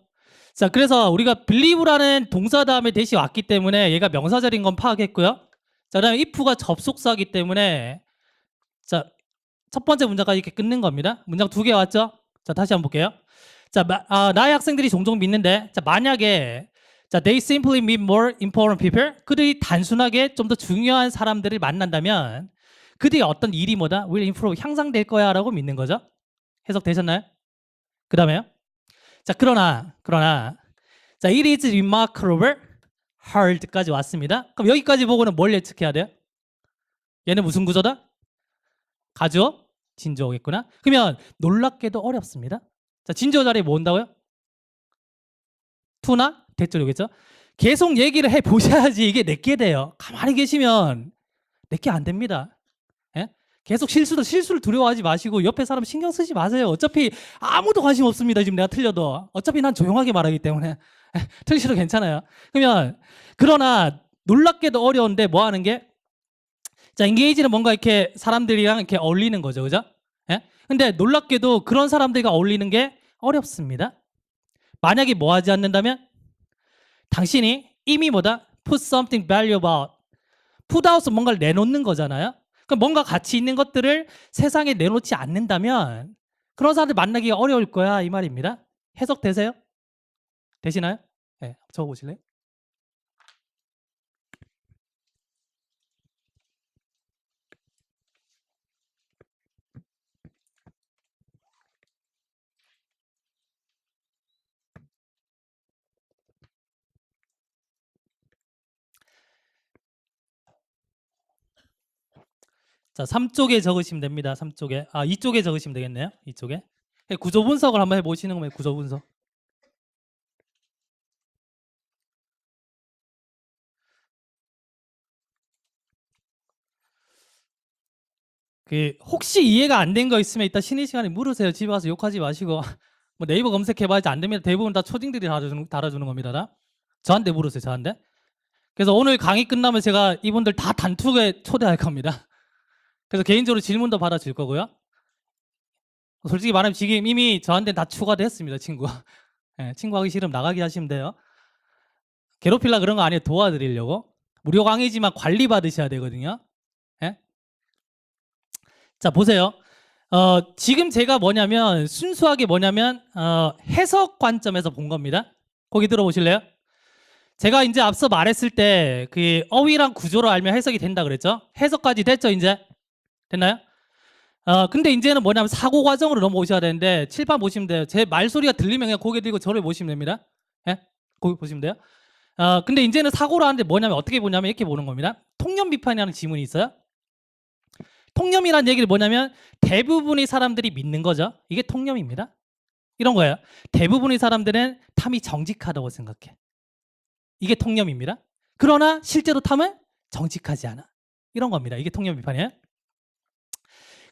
자, 그래서 우리가 believe라는 동사 다음에 대시 왔기 때문에 얘가 명사절인 건 파악했고요. 자, 그다음에 if가 접속사이기 때문에 자, 첫 번째 문장까지 이렇게 끊는 겁니다. 문장 2개 왔죠? 자, 다시 한번 볼게요. 자, 나의 학생들이 종종 믿는데, 자, 만약에 자, they simply meet more important people. 그들이 단순하게 좀 더 중요한 사람들을 만난다면 그들이 어떤 일이 뭐다? will improve, 향상될 거야라고 믿는 거죠. 해석되셨나요? 그 다음에요. 자, 그러나 자, it is remarkable hard까지 왔습니다. 그럼 여기까지 보고는 뭘 예측해야 돼요? 얘는 무슨 구조다? 가주어, 진주어겠구나. 그러면 놀랍게도 어렵습니다. 자, 진주어 자리에 뭐 온다고요? 투나 대절이겠죠? 계속 얘기를 해 보셔야지 이게 내게 돼요. 가만히 계시면 내게 안 됩니다. 예? 계속 실수를 두려워하지 마시고 옆에 사람 신경 쓰지 마세요. 어차피 아무도 관심 없습니다. 지금 내가 틀려도. 어차피 난 조용하게 말하기 때문에 틀리셔도 괜찮아요. 그러나 놀랍게도 어려운데 뭐 하는 게 자, 인게이지는 뭔가 이렇게 사람들이랑 이렇게 어울리는 거죠. 그죠? 예? 근데 놀랍게도 그런 사람들과 어울리는 게 어렵습니다. 만약에 뭐 하지 않는다면 당신이 이미 뭐다? put something valuable. put out은 뭔가를 내놓는 거잖아요. 그럼 뭔가 가치 있는 것들을 세상에 내놓지 않는다면 그런 사람들 만나기가 어려울 거야 이 말입니다. 해석되세요? 되시나요? 네, 적어보실래요? 자, 3쪽에 적으시면 됩니다. 3쪽에. 아, 2쪽에 적으시면 되겠네요. 2쪽에. 구조 분석을 한번 해보시는 거예요. 구조 분석. 혹시 이해가 안 된 거 있으면 이따 쉬는 시간에 물으세요. 집에 가서 욕하지 마시고 뭐 네이버 검색해봐야지 안 됩니다. 대부분 다 초딩들이 달아주는 겁니다. 다. 저한테 물으세요. 저한테. 그래서 오늘 강의 끝나면 제가 이분들 다 단톡에 초대할 겁니다. 그래서 개인적으로 질문도 받아줄 거고요. 솔직히 말하면 지금 이미 저한테 다 추가됐습니다. 친구가. 네, 친구 하기 싫으면 나가게 하시면 돼요. 괴롭힐라 그런 거 아니에요. 도와드리려고. 무료 강의지만 관리 받으셔야 되거든요. 네? 자, 보세요. 지금 제가 뭐냐면 순수하게 뭐냐면 해석 관점에서 본 겁니다. 거기 들어보실래요? 제가 이제 앞서 말했을 때 그 어휘랑 구조를 알면 해석이 된다 그랬죠? 해석까지 됐죠, 이제? 됐나요? 근데 이제는 뭐냐면 사고 과정으로 넘어오셔야 되는데 칠판 보시면 돼요. 제 말소리가 들리면 그냥 고개 들고 저를 보시면 됩니다. 예? 거기 보시면 돼요. 근데 이제는 사고를 하는데 뭐냐면 어떻게 보냐면 이렇게 보는 겁니다. 통념 비판이라는 지문이 있어요. 통념이라는 얘기를 뭐냐면 대부분의 사람들이 믿는 거죠. 이게 통념입니다. 이런 거예요. 대부분의 사람들은 탐이 정직하다고 생각해. 이게 통념입니다. 그러나 실제로 탐은 정직하지 않아. 이런 겁니다. 이게 통념 비판이에요.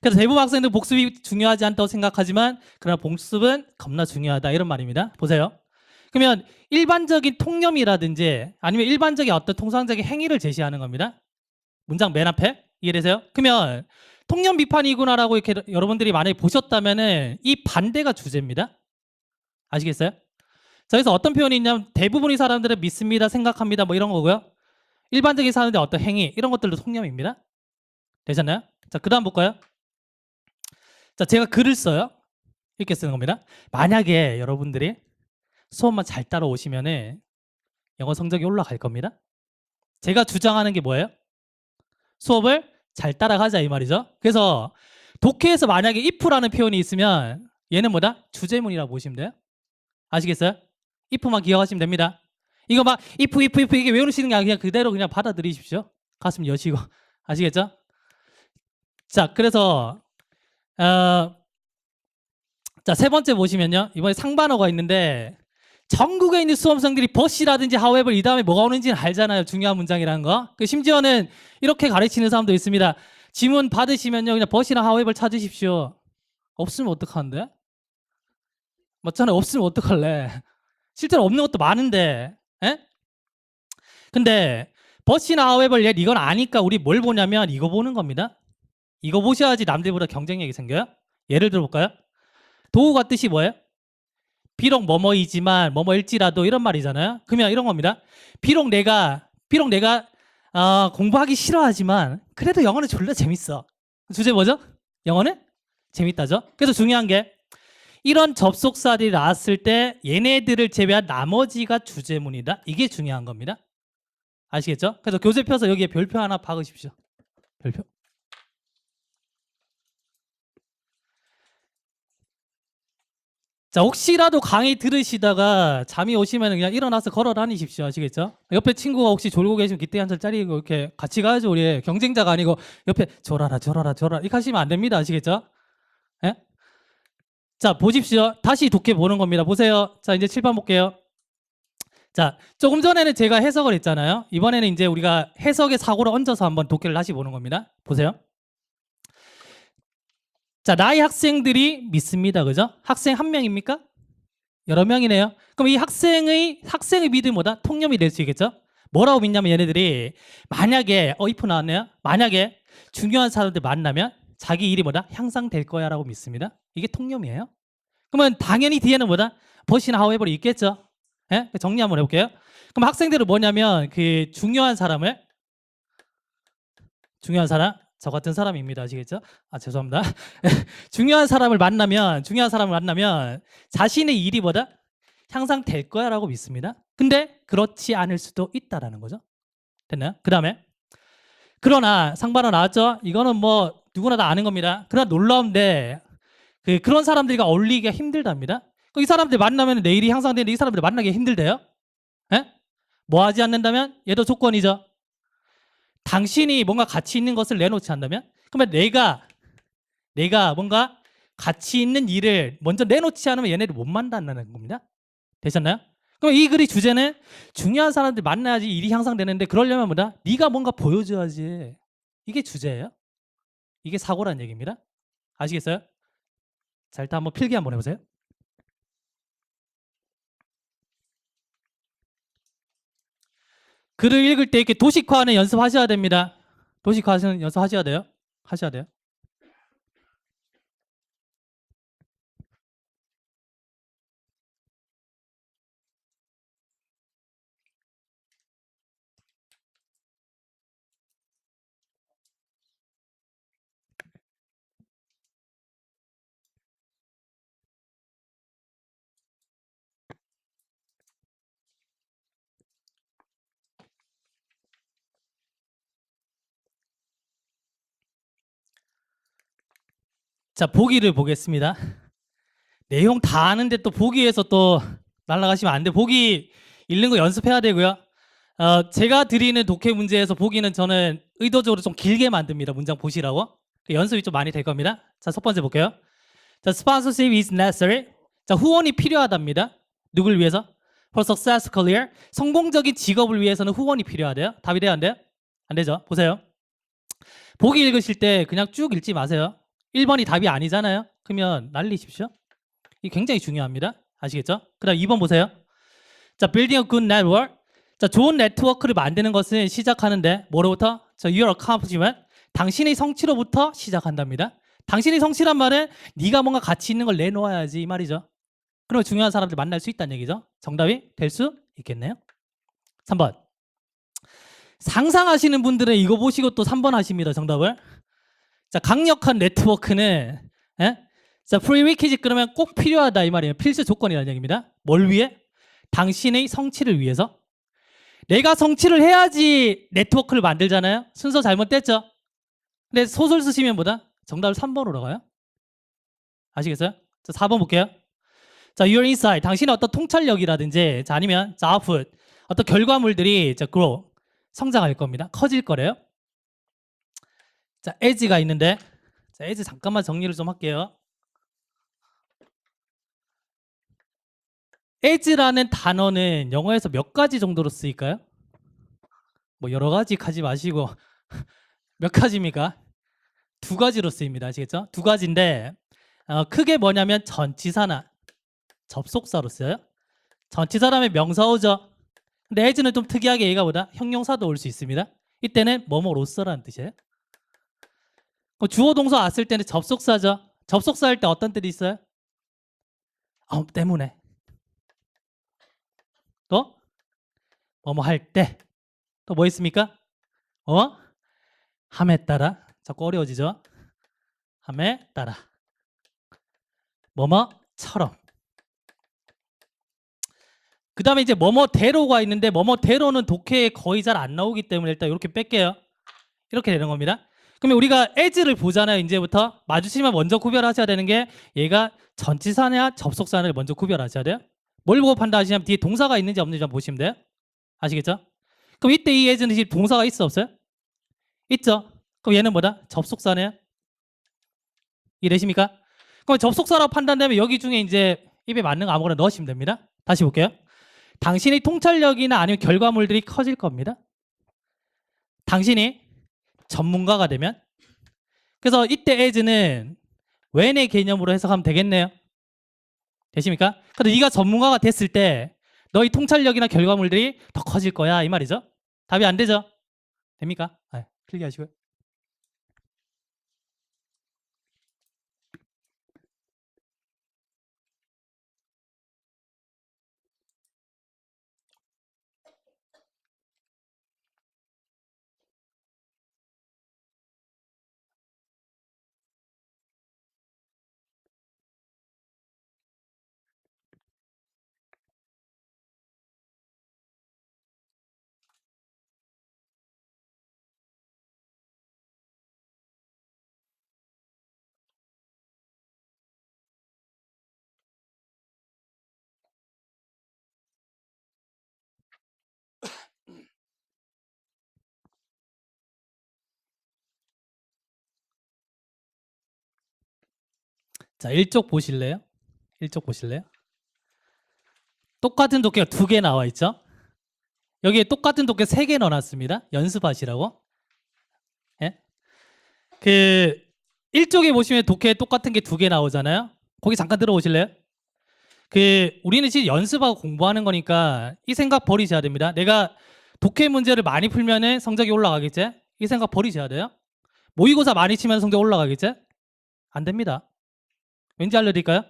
그래서 대부분 학생들 복습이 중요하지 않다고 생각하지만 그러나 복습은 겁나 중요하다 이런 말입니다. 보세요. 그러면 일반적인 통념이라든지 아니면 일반적인 어떤 통상적인 행위를 제시하는 겁니다. 문장 맨 앞에 이해되세요? 그러면 통념 비판이구나라고 이렇게 여러분들이 만약에 보셨다면은 이 반대가 주제입니다. 아시겠어요? 자, 그래서 어떤 표현이 있냐면 대부분의 사람들은 믿습니다, 생각합니다, 뭐 이런 거고요. 일반적인 사람들의 어떤 행위 이런 것들도 통념입니다. 되셨나요? 자, 그다음 볼까요? 자, 제가 글을 써요. 이렇게 쓰는 겁니다. 만약에 여러분들이 수업만 잘 따라오시면은 영어 성적이 올라갈 겁니다. 제가 주장하는 게 뭐예요? 수업을 잘 따라가자 이 말이죠. 그래서 독해에서 만약에 if라는 표현이 있으면 얘는 뭐다? 주제문이라고 보시면 돼요. 아시겠어요? if만 기억하시면 됩니다. 이거 막 if 이게 외우시는 게 아니라 그냥 그대로 그냥 받아들이십시오. 가슴 여시고. 아시겠죠? 자, 그래서 자, 세 번째 보시면요. 이번에 상반어가 있는데 전국에 있는 수험생들이 but이라든지 however 이 다음에 뭐가 오는지는 알잖아요. 중요한 문장이라는 거. 심지어는 이렇게 가르치는 사람도 있습니다. 지문 받으시면요, 그냥 but이나 however 찾으십시오. 없으면 어떡하는데? 맞잖아요. 없으면 어떡할래? 실제로 없는 것도 많은데. 에? 근데 but이나 however yet 이건 아니까 우리 뭘 보냐면 이거 보는 겁니다. 이거 보셔야지 남들보다 경쟁력이 생겨요. 예를 들어 볼까요? 도구가 뜻이 뭐예요? 비록 뭐뭐이지만 뭐뭐일지라도 이런 말이잖아요. 그러면 이런 겁니다. 비록 내가 공부하기 싫어하지만 그래도 영어는 졸라 재밌어. 주제 뭐죠? 영어는 재밌다죠. 그래서 중요한 게 이런 접속사들이 나왔을 때 얘네들을 제외한 나머지가 주제문이다. 이게 중요한 겁니다. 아시겠죠? 그래서 교재 펴서 여기에 별표 하나 박으십시오. 별표. 자, 혹시라도 강의 들으시다가 잠이 오시면 그냥 일어나서 걸어 다니십시오. 아시겠죠? 옆에 친구가 혹시 졸고 계시면 기대 한 잔짜리 이렇게 같이 가야죠. 우리 경쟁자가 아니고 옆에 졸아라 이렇게 하시면 안 됩니다. 아시겠죠? 예? 자, 보십시오. 다시 독해 보는 겁니다. 보세요. 자, 이제 칠판 볼게요. 자, 조금 전에는 제가 해석을 했잖아요. 이번에는 이제 우리가 해석의 사고를 얹어서 한번 독해를 다시 보는 겁니다. 보세요. 자, 나의 학생들이 믿습니다. 그죠? 학생 한 명입니까? 여러 명이네요. 그럼 이 학생의 믿음이 뭐다? 통념이 될 수 있겠죠? 뭐라고 믿냐면 얘네들이 만약에 if 나왔네요. 만약에 중요한 사람들 만나면 자기 일이 뭐다? 향상될 거야 라고 믿습니다. 이게 통념이에요. 그러면 당연히 뒤에는 뭐다? but이나 however 있겠죠? 예? 정리 한번 해볼게요. 그럼 학생들은 뭐냐면 그 중요한 사람 저 같은 사람입니다. 아시겠죠? 아, 죄송합니다. 중요한 사람을 만나면 자신의 일이 뭐다? 향상될 거야 라고 믿습니다. 근데 그렇지 않을 수도 있다라는 거죠. 됐나요? 그 다음에 그러나 상반어 나왔죠? 이거는 뭐 누구나 다 아는 겁니다. 그러나 놀라운데 그런 사람들과 어울리기가 힘들답니다. 이 사람들 만나면 내일이 향상되는데 이 사람들 만나기 힘들대요. 예? 뭐 하지 않는다면? 얘도 조건이죠. 당신이 뭔가 가치 있는 것을 내놓지 않는다면? 그러면 내가 뭔가 가치 있는 일을 먼저 내놓지 않으면 얘네를 못 만난다는 겁니다. 되셨나요? 그럼 이 글의 주제는 중요한 사람들 만나야지 일이 향상되는데 그러려면 뭐다? 네가 뭔가 보여줘야지. 이게 주제예요. 이게 사고라는 얘기입니다. 아시겠어요? 자, 일단 한번 필기 한번 해보세요. 글을 읽을 때 이렇게 도식화하는 연습하셔야 됩니다. 도식화하는 연습하셔야 돼요. 하셔야 돼요. 자, 보기를 보겠습니다. 내용 다 아는데 또 보기에서 또 날아가시면 안 돼. 보기 읽는 거 연습해야 되고요. 제가 드리는 독해 문제에서 보기는 저는 의도적으로 좀 길게 만듭니다. 문장 보시라고. 연습이 좀 많이 될 겁니다. 자, 첫 번째 볼게요. 자, sponsorship is necessary. 자, 후원이 필요하답니다. 누굴 위해서? For success career. 성공적인 직업을 위해서는 후원이 필요하대요. 답이 돼요, 안 돼요? 안 되죠. 보세요. 보기 읽으실 때 그냥 쭉 읽지 마세요. 1번이 답이 아니잖아요. 그러면 날리십시오. 이게 굉장히 중요합니다. 아시겠죠? 그 다음 2번 보세요. 자, building a good network. 자, 좋은 네트워크를 만드는 것은 시작하는데 뭐로부터? 자, your accomplishment. 당신의 성취로부터 시작한답니다. 당신의 성취란 말은 네가 뭔가 가치 있는 걸 내놓아야지 이 말이죠. 그러면 중요한 사람들 만날 수 있다는 얘기죠. 정답이 될 수 있겠네요. 3번. 상상하시는 분들은 이거 보시고 또 3번 하십니다. 정답을. 자, 강력한 네트워크는 자, 프리위키지 그러면 꼭 필요하다 이 말이에요. 필수 조건이라는 얘기입니다. 뭘 위해? 당신의 성취를 위해서. 내가 성취를 해야지 네트워크를 만들잖아요. 순서 잘못됐죠? 근데 소설 쓰시면 뭐다? 정답을 3번으로 가요. 아시겠어요? 자, 4번 볼게요. 자, your insight. 당신의 어떤 통찰력이라든지 자, 아니면 자, output. 어떤 결과물들이 자, grow. 성장할 겁니다. 커질 거래요. 자, as가 있는데 자, as 잠깐만 정리를 좀 할게요. as라는 단어는 영어에서 몇 가지 정도로 쓰일까요? 뭐 여러 가지 하지 마시고 몇 가지입니까? 두 가지로 쓰입니다. 아시겠죠? 두 가지인데 크게 뭐냐면 전치사나 접속사로 써요. 전치사라면 명사 오죠. 근데 as는 좀 특이하게 얘가 보다 형용사도 올 수 있습니다. 이때는 뭐뭐로서라는 뜻이에요. 주어 동사 왔을 때는 접속사죠. 접속사 할 때 어떤 뜻이 있어요? 때문에. 또 뭐뭐 할 때. 또 뭐 있습니까? 함에 따라. 자꾸 어려워지죠. 함에 따라. 뭐뭐처럼. 그 다음에 이제 뭐뭐대로가 있는데 뭐뭐대로는 독해에 거의 잘 안 나오기 때문에 일단 이렇게 뺄게요. 이렇게 되는 겁니다. 그러면 우리가 as를 보잖아요. 이제부터 마주치면 먼저 구별하셔야 되는 게 얘가 전치사냐 접속사를 먼저 구별하셔야 돼요. 뭘 보고 판단하시냐면 뒤에 동사가 있는지 없는지 한번 보시면 돼요. 아시겠죠? 그럼 이때 이 as는 지금 동사가 있어 없어요? 있죠. 그럼 얘는 뭐다? 접속사네요. 이해되십니까? 그럼 접속사라고 판단되면 여기 중에 이제 입에 맞는 거 아무거나 넣으시면 됩니다. 다시 볼게요. 당신의 통찰력이나 아니면 결과물들이 커질 겁니다. 당신이 전문가가 되면. 그래서 이때 as는 when의 개념으로 해석하면 되겠네요. 되십니까? 근데 네가 전문가가 됐을 때 너의 통찰력이나 결과물들이 더 커질 거야 이 말이죠. 답이 안 되죠? 됩니까? 필기하시고요. 자, 1쪽 보실래요? 1쪽 보실래요? 똑같은 독해가 2개 나와 있죠? 여기에 똑같은 독해 3개 넣어놨습니다. 연습하시라고. 예? 그 1쪽에 보시면 독해 똑같은 게 2개 나오잖아요. 거기 잠깐 들어오실래요? 우리는 지금 연습하고 공부하는 거니까 이 생각 버리셔야 됩니다. 내가 독해 문제를 많이 풀면은 성적이 올라가겠지? 이 생각 버리셔야 돼요. 모의고사 많이 치면 성적 올라가겠지? 안 됩니다. 왠지 알려드릴까요?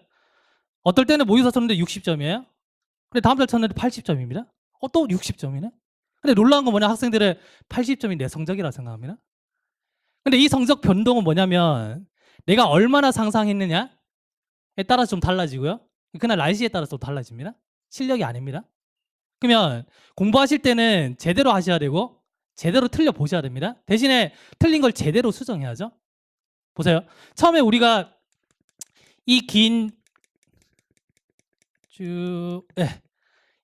어떨 때는 모의고사 쳤는데 60점이에요. 근데 다음 달 쳤는데 80점입니다. 또 60점이네. 근데 놀라운 건 뭐냐? 학생들은 80점이 내 성적이라 생각합니다. 근데 이 성적 변동은 뭐냐면 내가 얼마나 상상했느냐에 따라서 좀 달라지고요. 그날 날씨에 따라서 또 달라집니다. 실력이 아닙니다. 그러면 공부하실 때는 제대로 하셔야 되고 제대로 틀려 보셔야 됩니다. 대신에 틀린 걸 제대로 수정해야죠. 보세요. 처음에 우리가 이 긴 쭉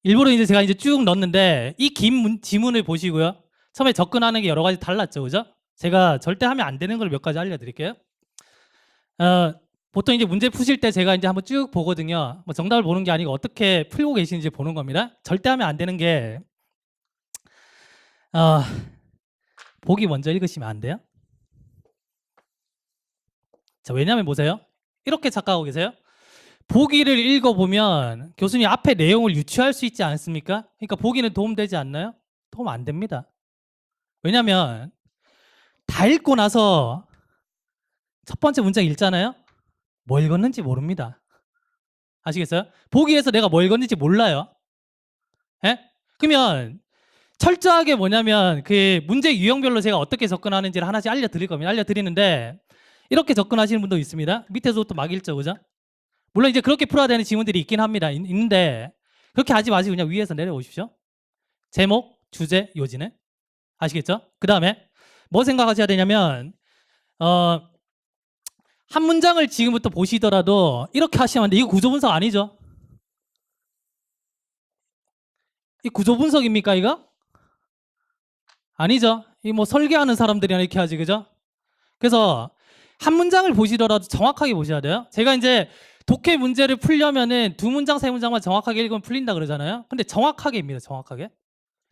일부러 이제 제가 이제 쭉 넣었는데 이 긴 지문을 보시고요. 처음에 접근하는 게 여러 가지 달랐죠, 그죠? 제가 절대 하면 안 되는 걸 몇 가지 알려드릴게요. 보통 이제 문제 푸실 때 제가 이제 한번 쭉 보거든요. 뭐 정답을 보는 게 아니고 어떻게 풀고 계시는지 보는 겁니다. 절대 하면 안 되는 게 보기 먼저 읽으시면 안 돼요. 자, 왜냐면 보세요. 이렇게 착각하고 계세요. 보기를 읽어보면 교수님 앞에 내용을 유추할 수 있지 않습니까? 그러니까 보기는 도움되지 않나요? 도움 안 됩니다. 왜냐면 다 읽고 나서 첫 번째 문장 읽잖아요. 뭐 읽었는지 모릅니다. 아시겠어요? 보기에서 내가 뭐 읽었는지 몰라요. 예? 그러면 철저하게 뭐냐면 그 문제 유형별로 제가 어떻게 접근하는지를 하나씩 알려드릴 겁니다. 알려드리는데 이렇게 접근하시는 분도 있습니다. 밑에서부터 막 읽죠, 그죠? 물론 이제 그렇게 풀어야 되는 지문들이 있긴 합니다. 있는데 그렇게 하지 마시고 그냥 위에서 내려오십시오. 제목, 주제, 요지는 아시겠죠? 그 다음에 뭐 생각하셔야 되냐면 한 문장을 지금부터 보시더라도 이렇게 하시면 안 돼. 이거 구조 분석 아니죠? 이 구조 분석입니까 이거? 아니죠. 이 뭐 설계하는 사람들이나 이렇게 하지, 그죠? 그래서 한 문장을 보시더라도 정확하게 보셔야 돼요. 제가 이제 독해 문제를 풀려면은 두 문장 세 문장만 정확하게 읽으면 풀린다 그러잖아요. 근데 정확하게입니다. 정확하게.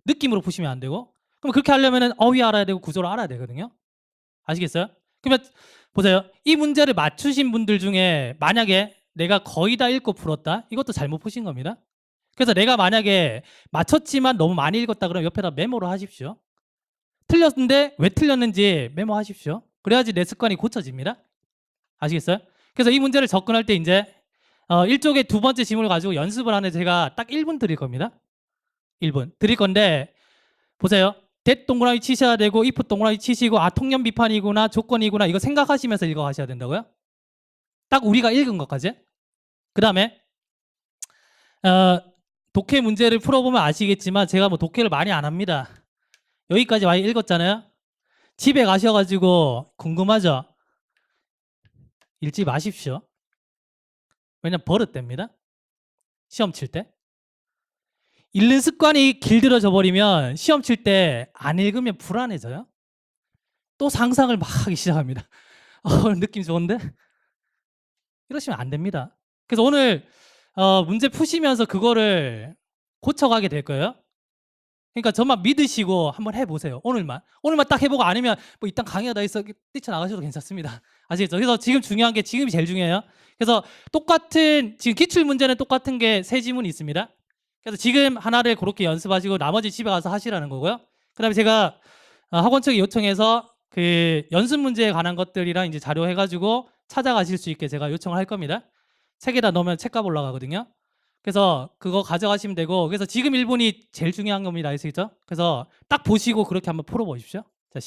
느낌으로 푸시면 안 되고. 그럼 그렇게 하려면은 어휘 알아야 되고 구조를 알아야 되거든요. 아시겠어요? 그러면 보세요. 이 문제를 맞추신 분들 중에 만약에 내가 거의 다 읽고 풀었다. 이것도 잘못 푸신 겁니다. 그래서 내가 만약에 맞췄지만 너무 많이 읽었다 그러면 옆에다 메모를 하십시오. 틀렸는데 왜 틀렸는지 메모하십시오. 그래야지 내 습관이 고쳐집니다. 아시겠어요? 그래서 이 문제를 접근할 때 이제 일종의 두 번째 지문을 가지고 연습을 하는데 제가 딱 1분 드릴 겁니다. 1분 드릴 건데 보세요. that 동그라미 치셔야 되고 if 동그라미 치시고 통념 비판이구나 조건이구나 이거 생각하시면서 읽어 가셔야 된다고요. 딱 우리가 읽은 것까지. 그 다음에 독해 문제를 풀어보면 아시겠지만 제가 뭐 독해를 많이 안 합니다. 여기까지 많이 읽었잖아요. 집에 가셔가지고 궁금하죠? 읽지 마십시오. 왜냐면 버릇됩니다. 시험 칠 때. 읽는 습관이 길들어져 버리면 시험 칠 때 안 읽으면 불안해져요. 또 상상을 막 하기 시작합니다. 느낌 좋은데? 이러시면 안 됩니다. 그래서 오늘 문제 푸시면서 그거를 고쳐가게 될 거예요. 그러니까 저만 믿으시고 한번 해보세요. 오늘만 딱 해보고 아니면 뭐 일단 강의가 다 있어 뛰쳐나가셔도 괜찮습니다. 아시겠죠? 그래서 지금 중요한 게 지금이 제일 중요해요. 그래서 똑같은 지금 기출 문제는 똑같은 게 세 지문이 있습니다. 그래서 지금 하나를 그렇게 연습하시고 나머지 집에 가서 하시라는 거고요. 그다음에 제가 학원 측에 요청해서 그 연습 문제에 관한 것들이랑 이제 자료 해가지고 찾아가실 수 있게 제가 요청을 할 겁니다. 세 개 다 넣으면 책값 올라가거든요. 그래서 그거 가져가시면 되고 그래서 지금 1분이 제일 중요한 겁니다. 아시겠죠? 그래서 딱 보시고 그렇게 한번 풀어보십시오. 자,